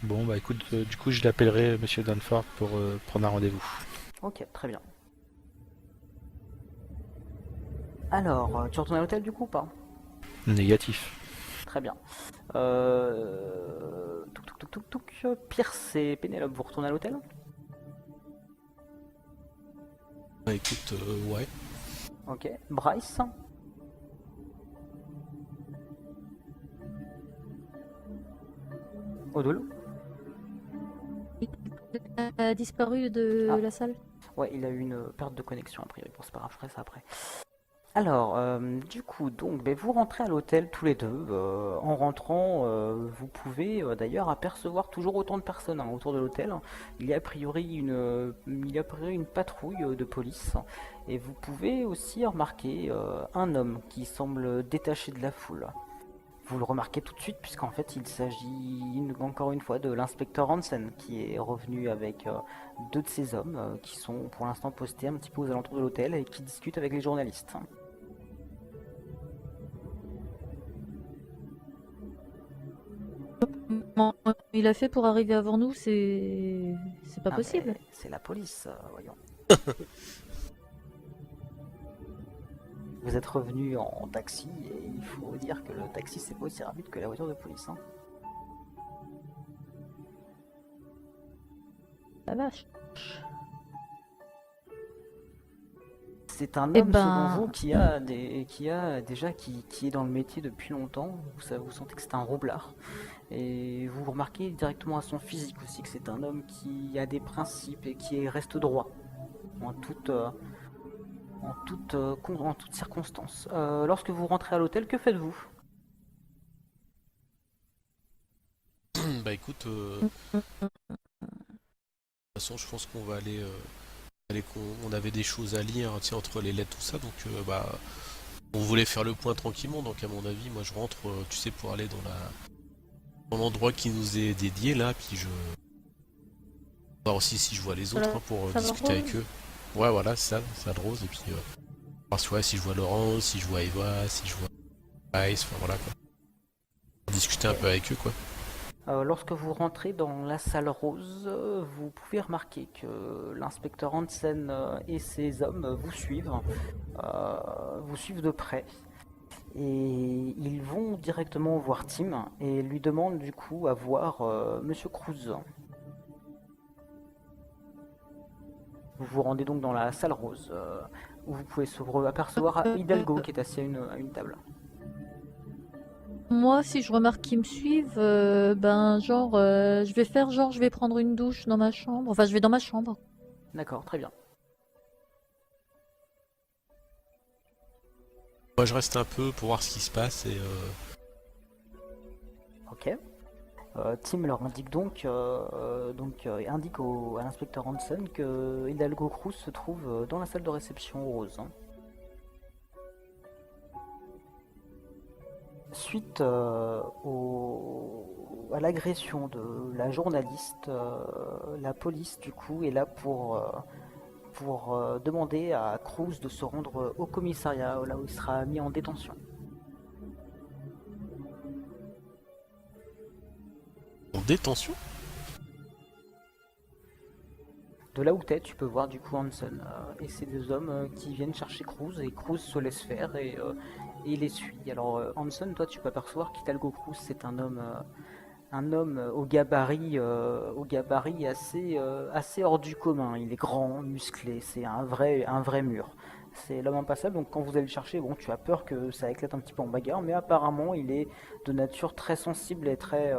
Bon, bah écoute, du coup, je l'appellerai Monsieur Danforth pour prendre un rendez-vous. Ok, très bien. Alors, tu retournes à l'hôtel du coup ou pas? Négatif. Très bien. Touc. Pierce et Pénélope, vous retournez à l'hôtel? Bah écoute, ouais. Ok. Bryce? Odolo? A disparu de Ah. la salle. Ouais, il a eu une perte de connexion a priori. Bon, c'est pas grave, je ferai ça après. Alors, du coup, donc, ben, vous rentrez à l'hôtel tous les deux. En rentrant, vous pouvez d'ailleurs apercevoir toujours autant de personnes autour de l'hôtel. Il y a a priori une patrouille de police. Et vous pouvez aussi remarquer un homme qui semble détaché de la foule. Vous le remarquez tout de suite puisqu'en fait il s'agit encore une fois de l'inspecteur Hansen qui est revenu avec deux de ses hommes qui sont pour l'instant postés un petit peu aux alentours de l'hôtel et qui discutent avec les journalistes. Comment il a fait pour arriver avant nous? C'est pas Ah, possible. mais c'est la police, voyons. Vous êtes revenu en taxi et il faut dire que le taxi c'est pas aussi rapide que la voiture de police. La vache. C'est un Eh homme ben- selon vous qui est dans le métier depuis longtemps. Vous sentez que c'est un roublard. Et vous remarquez directement à son physique aussi que c'est un homme qui a des principes et qui reste droit en toutes circonstances. Lorsque vous rentrez à l'hôtel, que faites-vous? Bah écoute, de toute façon, je pense qu'on va on avait des choses à lire, tu sais, entre les lettres, tout ça, donc bah, on voulait faire le point tranquillement, donc à mon avis, moi je rentre, tu sais, pour aller dans l'endroit qui nous est dédié là, puis je voir aussi si je vois les autres pour Salle discuter avec Rose. eux. Ouais, voilà, c'est ça, Salle Rose, et puis voir si je vois Laurent, si je vois Eva, si je vois Ice, enfin voilà quoi. Discuter un peu avec eux quoi. Lorsque vous rentrez dans la salle rose, vous pouvez remarquer que l'inspecteur Hansen et ses hommes vous suivent de près. Et ils vont directement voir Tim et lui demandent du coup à voir Monsieur Cruz. Vous vous rendez donc dans la salle rose où vous pouvez apercevoir Hidalgo qui est assis à une table. Moi, si je remarque qu'ils me suivent, je vais prendre une douche dans ma chambre. Enfin, je vais dans ma chambre. D'accord, très bien. Moi je reste un peu pour voir ce qui se passe et Ok. Tim leur indique indique à l'inspecteur Hansen que Hidalgo Cruz se trouve dans la salle de réception rose. Suite à l'agression de la journaliste, la police du coup est là pour demander à Cruz de se rendre au commissariat là où il sera mis en détention. en détention. De là où t'es, tu peux voir du coup Hansen et ces deux hommes qui viennent chercher Cruz et Cruz se laisse faire et les suit. Alors Hansen, toi tu peux apercevoir qu'Hidalgo Cruz c'est un homme au gabarit assez hors du commun. Il est grand, musclé, c'est un vrai mur. C'est l'homme impassable, donc quand vous allez le chercher, bon, tu as peur que ça éclate un petit peu en bagarre, mais apparemment il est de nature très sensible et très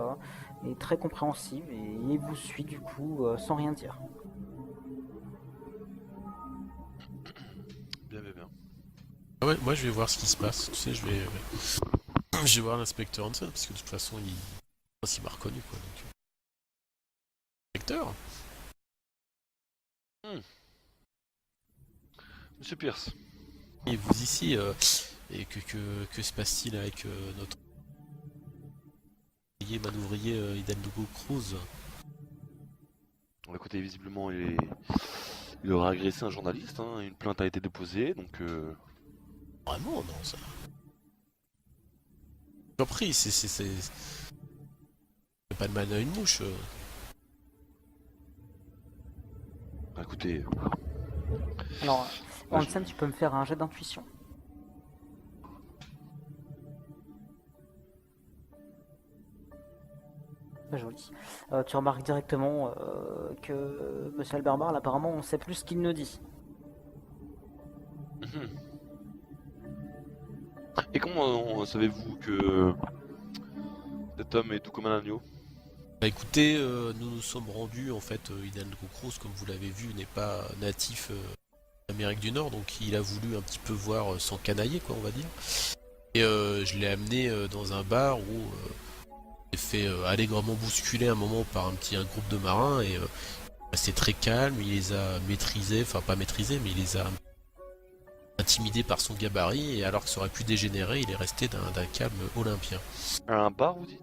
compréhensive et il vous suit du coup sans rien dire. Bien, bien, bien. Ah ouais, moi je vais voir ce qui se passe, tu sais, je vais voir l'inspecteur Hansen parce que de toute façon il m'a reconnu quoi. Donc... Inspecteur. Monsieur Pierce, Et vous ici, et que se passe-t-il avec notre manœuvrier Hidalgo Cruz? écoutez, visiblement, il aurait agressé un journaliste, hein, une plainte a été déposée, donc Vraiment, non, ça. Surpris, c'est pas de mal à une mouche. bah, écoutez, Alors, Ouais, Hansen, tu peux me faire un jet d'intuition. Pas joli. Tu remarques directement que Monsieur Alberbar, apparemment, on sait plus ce qu'il ne dit. comment savez-vous que cet homme est tout comme un agneau? Bah écoutez, nous nous sommes rendus, en fait, Hidalgo Cruz, comme vous l'avez vu, n'est pas natif d'Amérique du Nord, donc il a voulu un petit peu voir s'encanailler, quoi, on va dire. Et je l'ai amené dans un bar où il s'est fait allègrement bousculer un moment par un groupe de marins, et c'est très calme, il les a maîtrisés, enfin pas maîtrisés, mais il les a intimidés par son gabarit, et alors que ça aurait pu dégénérer, il est resté d'un calme olympien. Un bar, vous dites?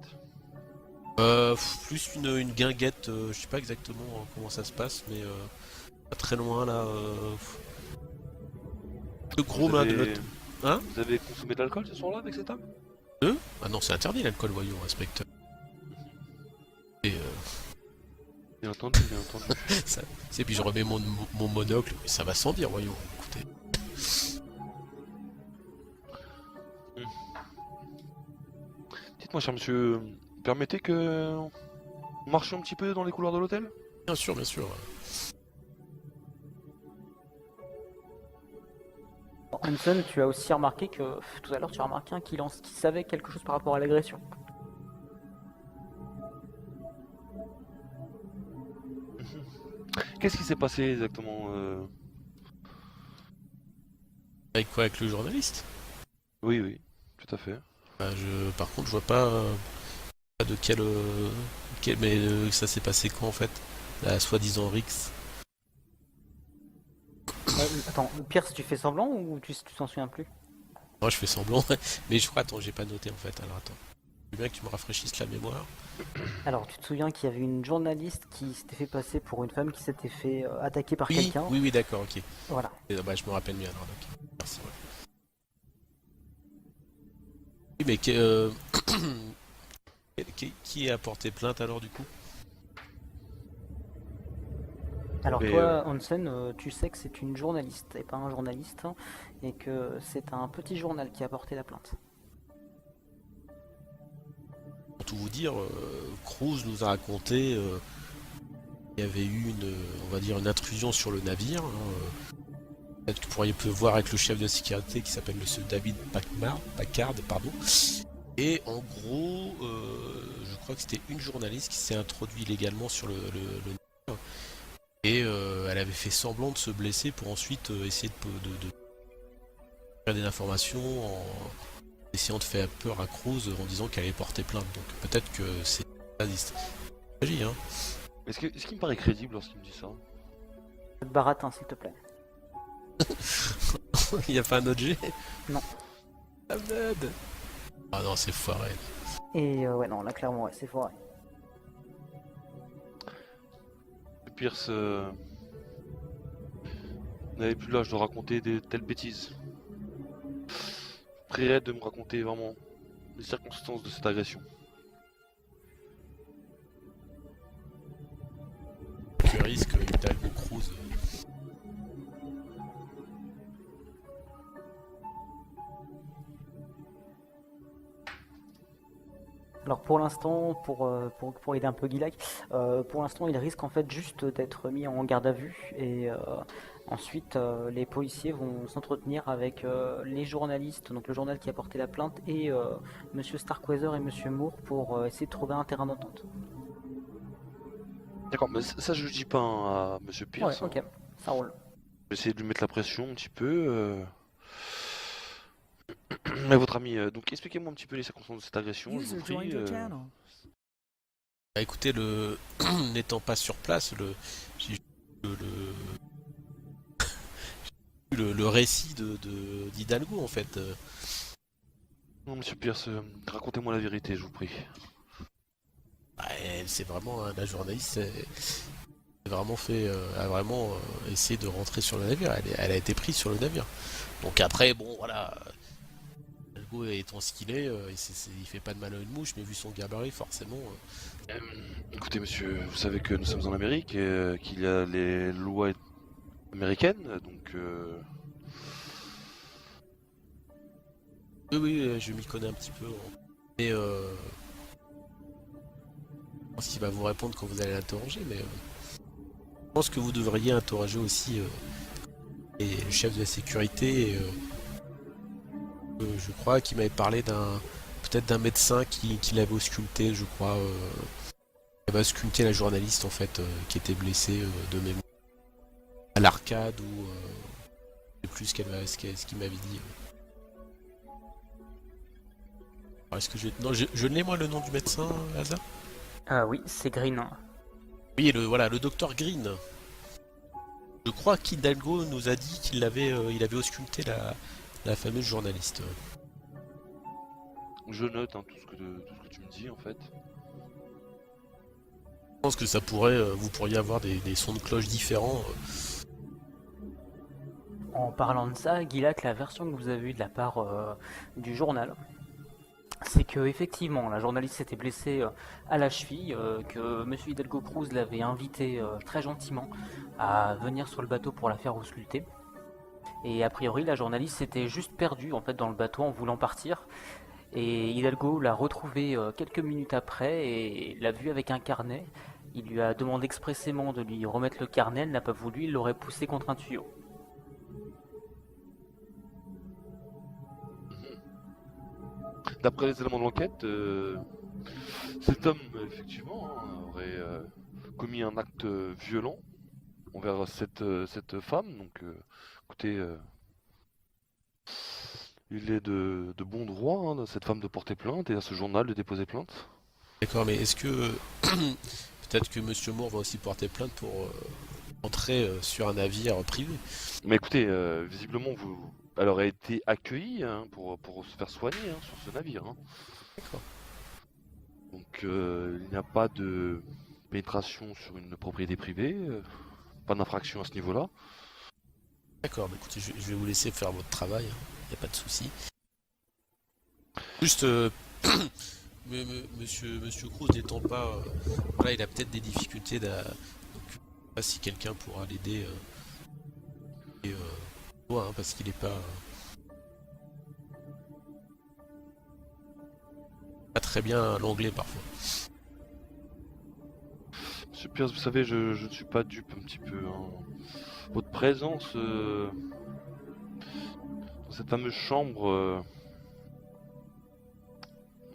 Plus une guinguette, je sais pas exactement comment ça se passe, mais pas très loin là. Le gros Vous main de avez- notre. Hein? Vous avez consommé de l'alcool ce soir-là avec cet homme? Ah non, c'est interdit l'alcool, voyons, inspecteur. Et Bien entendu, bien entendu. c'est puis je remets mon monocle, mais ça va sans dire, voyons, écoutez. Dites-moi, cher monsieur, permettez que on marche un petit peu dans les couloirs de l'hôtel? Bien sûr, bien sûr. Hanson, tu as aussi remarqué que tout à l'heure tu as remarqué qu'il savait quelque chose par rapport à l'agression. Qu'est-ce qui s'est passé exactement Avec quoi? Avec le journaliste? Oui, oui, tout à fait. Bah, par contre, je vois pas de mais ça s'est passé quand en fait? La soi-disant Rix. Attends, pire si tu fais semblant ou tu t'en souviens plus? Moi je fais semblant, mais je crois, attends, j'ai pas noté en fait, alors attends. Je veux bien que tu me rafraîchisses la mémoire. Alors, tu te souviens qu'il y avait une journaliste qui s'était fait passer pour une femme qui s'était fait attaquer par Oui, quelqu'un? oui, d'accord, ok. Voilà. Bah, je me rappelle bien alors, ok. Merci, ouais. Oui, mais qui a porté plainte alors du coup? Alors Mais, toi, Hansen, tu sais que c'est une journaliste et pas un journaliste, hein, et que c'est un petit journal qui a porté la plainte. Pour tout vous dire, Cruz nous a raconté qu'il y avait eu on va dire une intrusion sur le navire. Hein. Peut-être que vous pourriez voir avec le chef de sécurité qui s'appelle Monsieur David Packard, pardon. Et en gros, je crois que c'était une journaliste qui s'est introduite illégalement sur le navire. Et elle avait fait semblant de se blesser pour ensuite essayer de faire des informations en essayant de faire peur à Cruz en disant qu'elle allait porter plainte. Donc peut-être que c'est pas stratégie, hein. Est-ce qu'il me paraît crédible lorsqu'il me dit ça? Baratin, s'il te plaît. Il n'y a pas un autre G? Non. Ahmed. Ah non, c'est foiré. Et ouais, non, là clairement, ouais, c'est foiré. Pierce, vous n'avez plus l'âge de raconter des telles bêtises. Je vous prierais de me raconter vraiment les circonstances de cette agression. Tu risques Hidalgo Cruz. Alors pour l'instant, pour aider un peu Guilac, pour l'instant il risque en fait juste d'être mis en garde à vue et ensuite les policiers vont s'entretenir avec les journalistes, donc le journal qui a porté la plainte et Monsieur Starkweather et Monsieur Moore pour essayer de trouver un terrain d'entente. D'accord, mais ça je le dis pas hein, à Monsieur Ouais, Pierce. ok, ça roule. Je vais essayer de lui mettre la pression un petit peu. Mais votre ami, donc expliquez-moi un petit peu les circonstances de cette agression, je User vous joined prie. your channel. Bah, écoutez, n'étant pas sur place, j'ai le récit d'Hidalgo en fait. Non, Monsieur Pierce, racontez-moi la vérité, je vous prie. Bah, c'est vraiment la journaliste vraiment fait, a vraiment essayé de rentrer sur le navire. Elle a été prise sur le navire. Donc après, bon voilà, Hidalgo étant ce qu'il est, il fait pas de mal à une mouche, mais vu son gabarit, forcément. Écoutez, monsieur, vous savez que nous sommes en Amérique et qu'il y a les lois américaines, donc Oui, je m'y connais un petit peu. Mais je pense qu'il va vous répondre quand vous allez l'interroger, mais je pense que vous devriez interroger aussi le chef de la sécurité et Je crois qu'il m'avait parlé peut-être d'un médecin qui l'avait ausculté, je crois. Il avait ausculté la journaliste en fait, qui était blessée de mémoire à l'arcade ou je sais plus ce qu'il m'avait dit. Alors, est-ce que non, je l'ai moi le nom du médecin, Asa? Ah oui, c'est Green. Oui, voilà, le docteur Green. Je crois qu'Hidalgo nous a dit qu'il il avait ausculté la fameuse journaliste. Je note tout ce que tu me dis en fait. Je pense que ça pourrait, vous pourriez avoir des sons de cloche différents. En parlant de ça, Guilac, la version que vous avez eue de la part du journal, c'est que effectivement la journaliste s'était blessée à la cheville, que Monsieur Hidalgo Cruz l'avait invité très gentiment à venir sur le bateau pour la faire ausculter. Et a priori la journaliste s'était juste perdue en fait dans le bateau en voulant partir. Et Hidalgo l'a retrouvée quelques minutes après et l'a vue avec un carnet. Il lui a demandé expressément de lui remettre le carnet, elle n'a pas voulu, il l'aurait poussé contre un tuyau. D'après les éléments de l'enquête, cet homme, effectivement, aurait commis un acte violent envers cette femme. Donc, écoutez, il est de bon droit, cette femme, de porter plainte et à ce journal de déposer plainte. D'accord, mais est-ce que peut-être que Monsieur Moore va aussi porter plainte pour entrer sur un navire privé? Mais écoutez, visiblement, elle aurait été accueillie pour se faire soigner sur ce navire. D'accord. Donc il n'y a pas de pénétration sur une propriété privée, pas d'infraction à ce niveau-là. D'accord, bah écoutez, je vais vous laisser faire votre travail, il n'y a pas de souci. Juste, Monsieur Cruz n'étant pas... voilà, il a peut-être des difficultés, donc je sais pas si quelqu'un pourra l'aider. Parce qu'il est pas très bien l'anglais parfois. Monsieur Pierce, vous savez, je ne suis pas dupe un petit peu. Votre présence dans cette fameuse chambre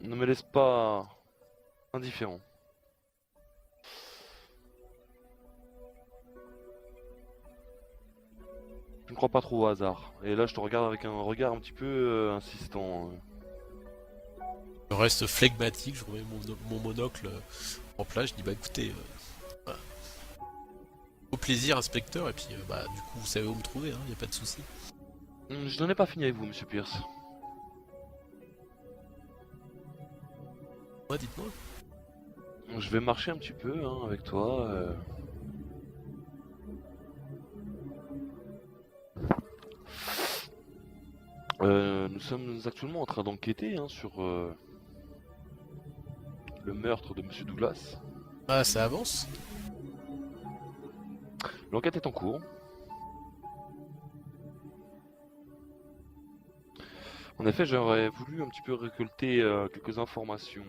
ne me laisse pas indifférent. Je ne crois pas trop au hasard. Et là, je te regarde avec un regard un petit peu insistant. Je reste flegmatique, je remets mon monocle en place, je dis bah écoutez, voilà. Au plaisir inspecteur, et puis du coup vous savez où me trouver, il n'y a pas de souci. Je n'en ai pas fini avec vous, Monsieur Pierce. Ouais, dites-moi. Je vais marcher un petit peu avec toi. Nous sommes actuellement en train d'enquêter sur le meurtre de Monsieur Douglas. Ah, ça avance? L'enquête est en cours. En effet, j'aurais voulu un petit peu récolter quelques informations.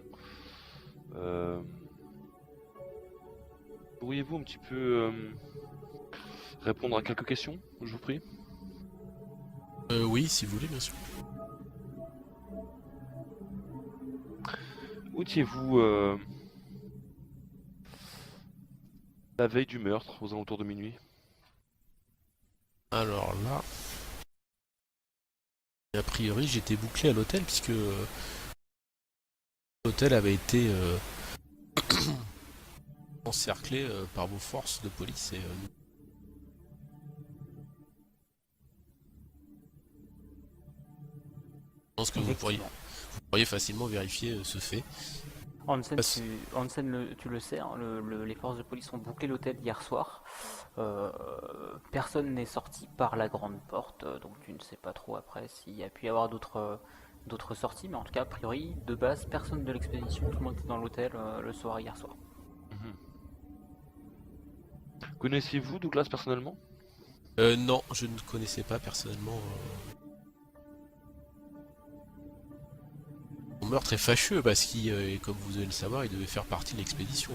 Pourriez-vous un petit peu répondre à quelques questions, je vous prie? Oui, si vous voulez, bien sûr. Où étiez-vous la veille du meurtre, aux alentours de minuit? Alors là... A priori, j'étais bouclé à l'hôtel, puisque l'hôtel avait été encerclé par vos forces de police et je pense que vous pourriez facilement vérifier ce fait. Hansen, tu le sais, les forces de police ont bouclé l'hôtel hier soir. Personne n'est sorti par la grande porte, donc tu ne sais pas trop après s'il y a pu y avoir d'autres sorties, mais en tout cas, a priori, de base, personne de l'expédition, tout le monde était dans l'hôtel le soir hier soir. Connaissiez-vous Douglas personnellement? Non, je ne connaissais pas personnellement. Son meurtre est fâcheux parce qu'il, comme vous devez le savoir, il devait faire partie de l'expédition.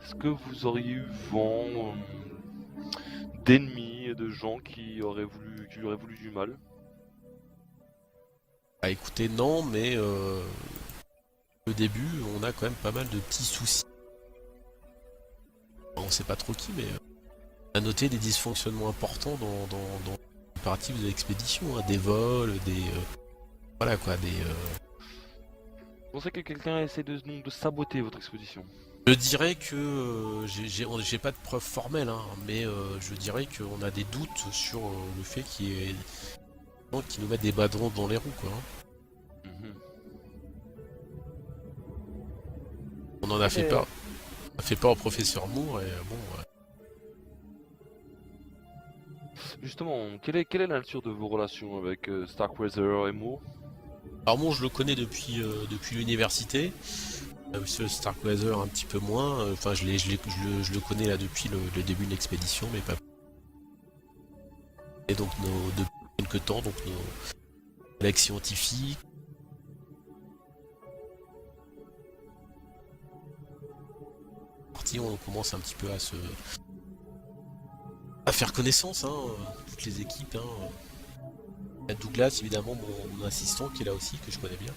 Est-ce que vous auriez eu vent d'ennemis, de gens qui lui auraient voulu du mal? Bah écoutez, non, mais au début, on a quand même pas mal de petits soucis. On sait pas trop qui, mais on a noté des dysfonctionnements importants dans les préparatifs de l'expédition, hein, des vols, voilà quoi, Vous pensez que quelqu'un essaie de saboter votre expédition? Je dirais que j'ai pas de preuves formelles, hein, mais je dirais qu'on a des doutes sur le fait qu'il y ait des gens qui nous mettent des bâtons dans les roues, quoi. Hein. Mhm. On en a fait peur. On a fait peur au professeur Moore et bon. Justement, quelle est la nature de vos relations avec Starkweather et Moore? Alors Moore, je le connais depuis l'université. Monsieur Starkweather un petit peu moins. Enfin, je le connais là depuis le début de l'expédition, mais pas. Et donc depuis quelques temps, donc nos collègues scientifiques. On commence un petit peu à faire connaissance, hein, toutes les équipes. Hein. Il y a Douglas, évidemment, mon assistant qui est là aussi, que je connais bien.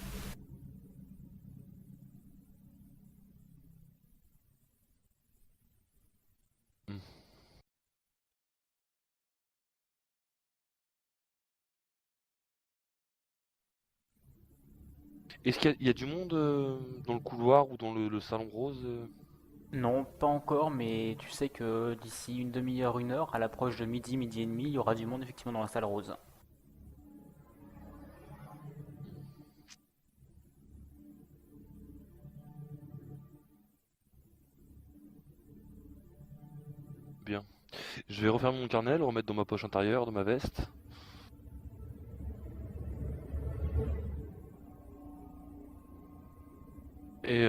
Est-ce qu'il y a du monde dans le couloir ou dans le salon rose Non, pas encore, mais tu sais que d'ici une demi-heure, une heure, à l'approche de midi, midi et demi, il y aura du monde effectivement dans la salle rose. Bien. Je vais refermer mon carnet, le remettre dans ma poche intérieure, de ma veste. Et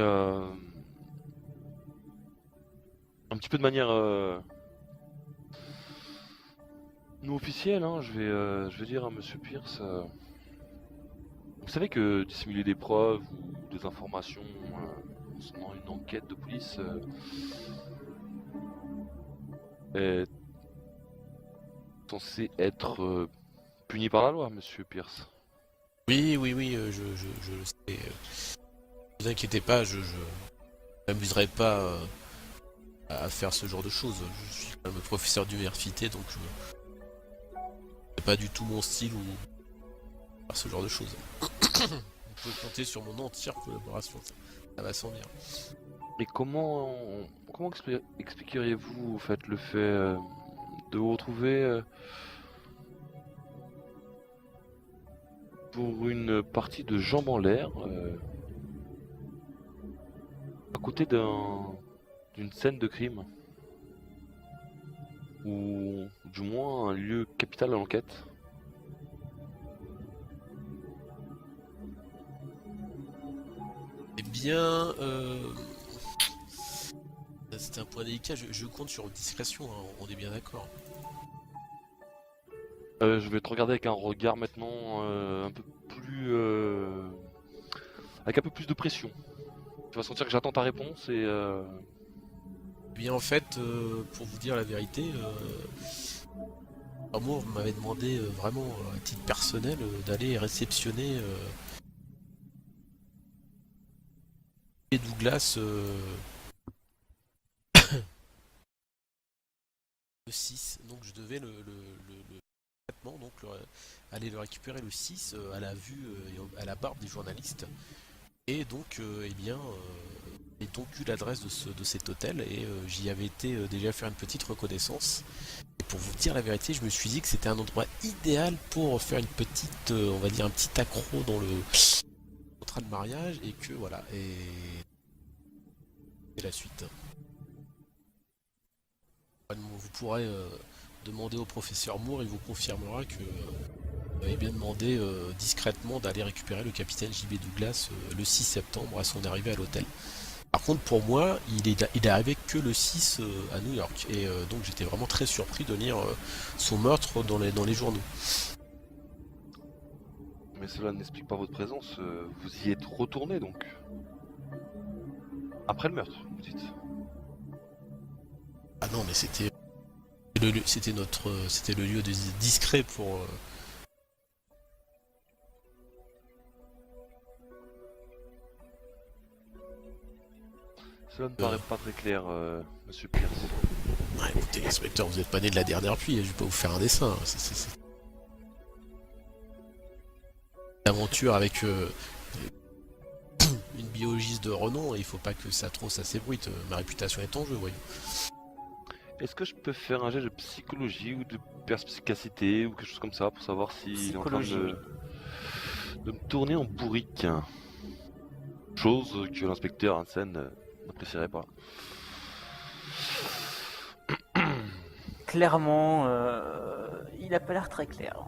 un petit peu de manière non officielle, hein, je vais dire à Monsieur Pierce. Vous savez que dissimuler des preuves ou des informations concernant une enquête de police est censé être puni par la loi, Monsieur Pierce. Oui, je le sais. Ne vous inquiétez pas, je m'amuserai pas à faire ce genre de choses. Je suis quand même professeur d'université, donc c'est pas du tout mon style ou faire ce genre de choses. On peut compter sur mon entière collaboration, ça va sans dire. Et comment expliqueriez-vous en fait le fait de vous retrouver pour une partie de jambes en l'air à côté d'une scène de crime, ou du moins un lieu capital à l'enquête? Eh bien, c'est un point délicat, je compte sur discrétion, hein, on est bien d'accord. Je vais te regarder avec un regard maintenant un peu plus avec un peu plus de pression. Tu vas sentir que j'attends ta réponse et Eh bien en fait, pour vous dire la vérité, Amour m'avait demandé vraiment à titre personnel d'aller réceptionner Douglas le 6, donc je devais donc aller le récupérer le 6 à la vue et à la barbe des journalistes. Et donc, eh bien, j'ai donc eu l'adresse de cet hôtel et j'y avais été déjà faire une petite reconnaissance. Et pour vous dire la vérité, je me suis dit que c'était un endroit idéal pour faire une petite, on va dire un petit accro dans le contrat de mariage et que voilà, et la suite. Vous pourrez demander au professeur Moore, il vous confirmera que vous avez bien demandé discrètement d'aller récupérer le capitaine JB Douglas le 6 septembre à son arrivée à l'hôtel. Par contre, pour moi, il est arrivé que le 6 à New York. Et donc j'étais vraiment très surpris de lire son meurtre dans les journaux. mais cela n'explique pas votre présence. Vous y êtes retourné donc après le meurtre, vous dites? Ah non, mais c'était le lieu discret pour Cela ne paraît pas très clair, monsieur Pierce. Ouais, écoutez, inspecteur, vous n'êtes pas né de la dernière pluie, je vais pas vous faire un dessin. Une aventure avec une biologiste de renom, et il faut pas que ça trop ça s'ébruite. Ma réputation est en jeu, voyons. Est-ce que je peux faire un jet de psychologie ou de perspicacité ou quelque chose comme ça pour savoir s'il est en train Psychologie. de me tourner en bourrique? Chose que l'inspecteur Hansen n'apprécierait pas. Clairement, il a pas l'air très clair.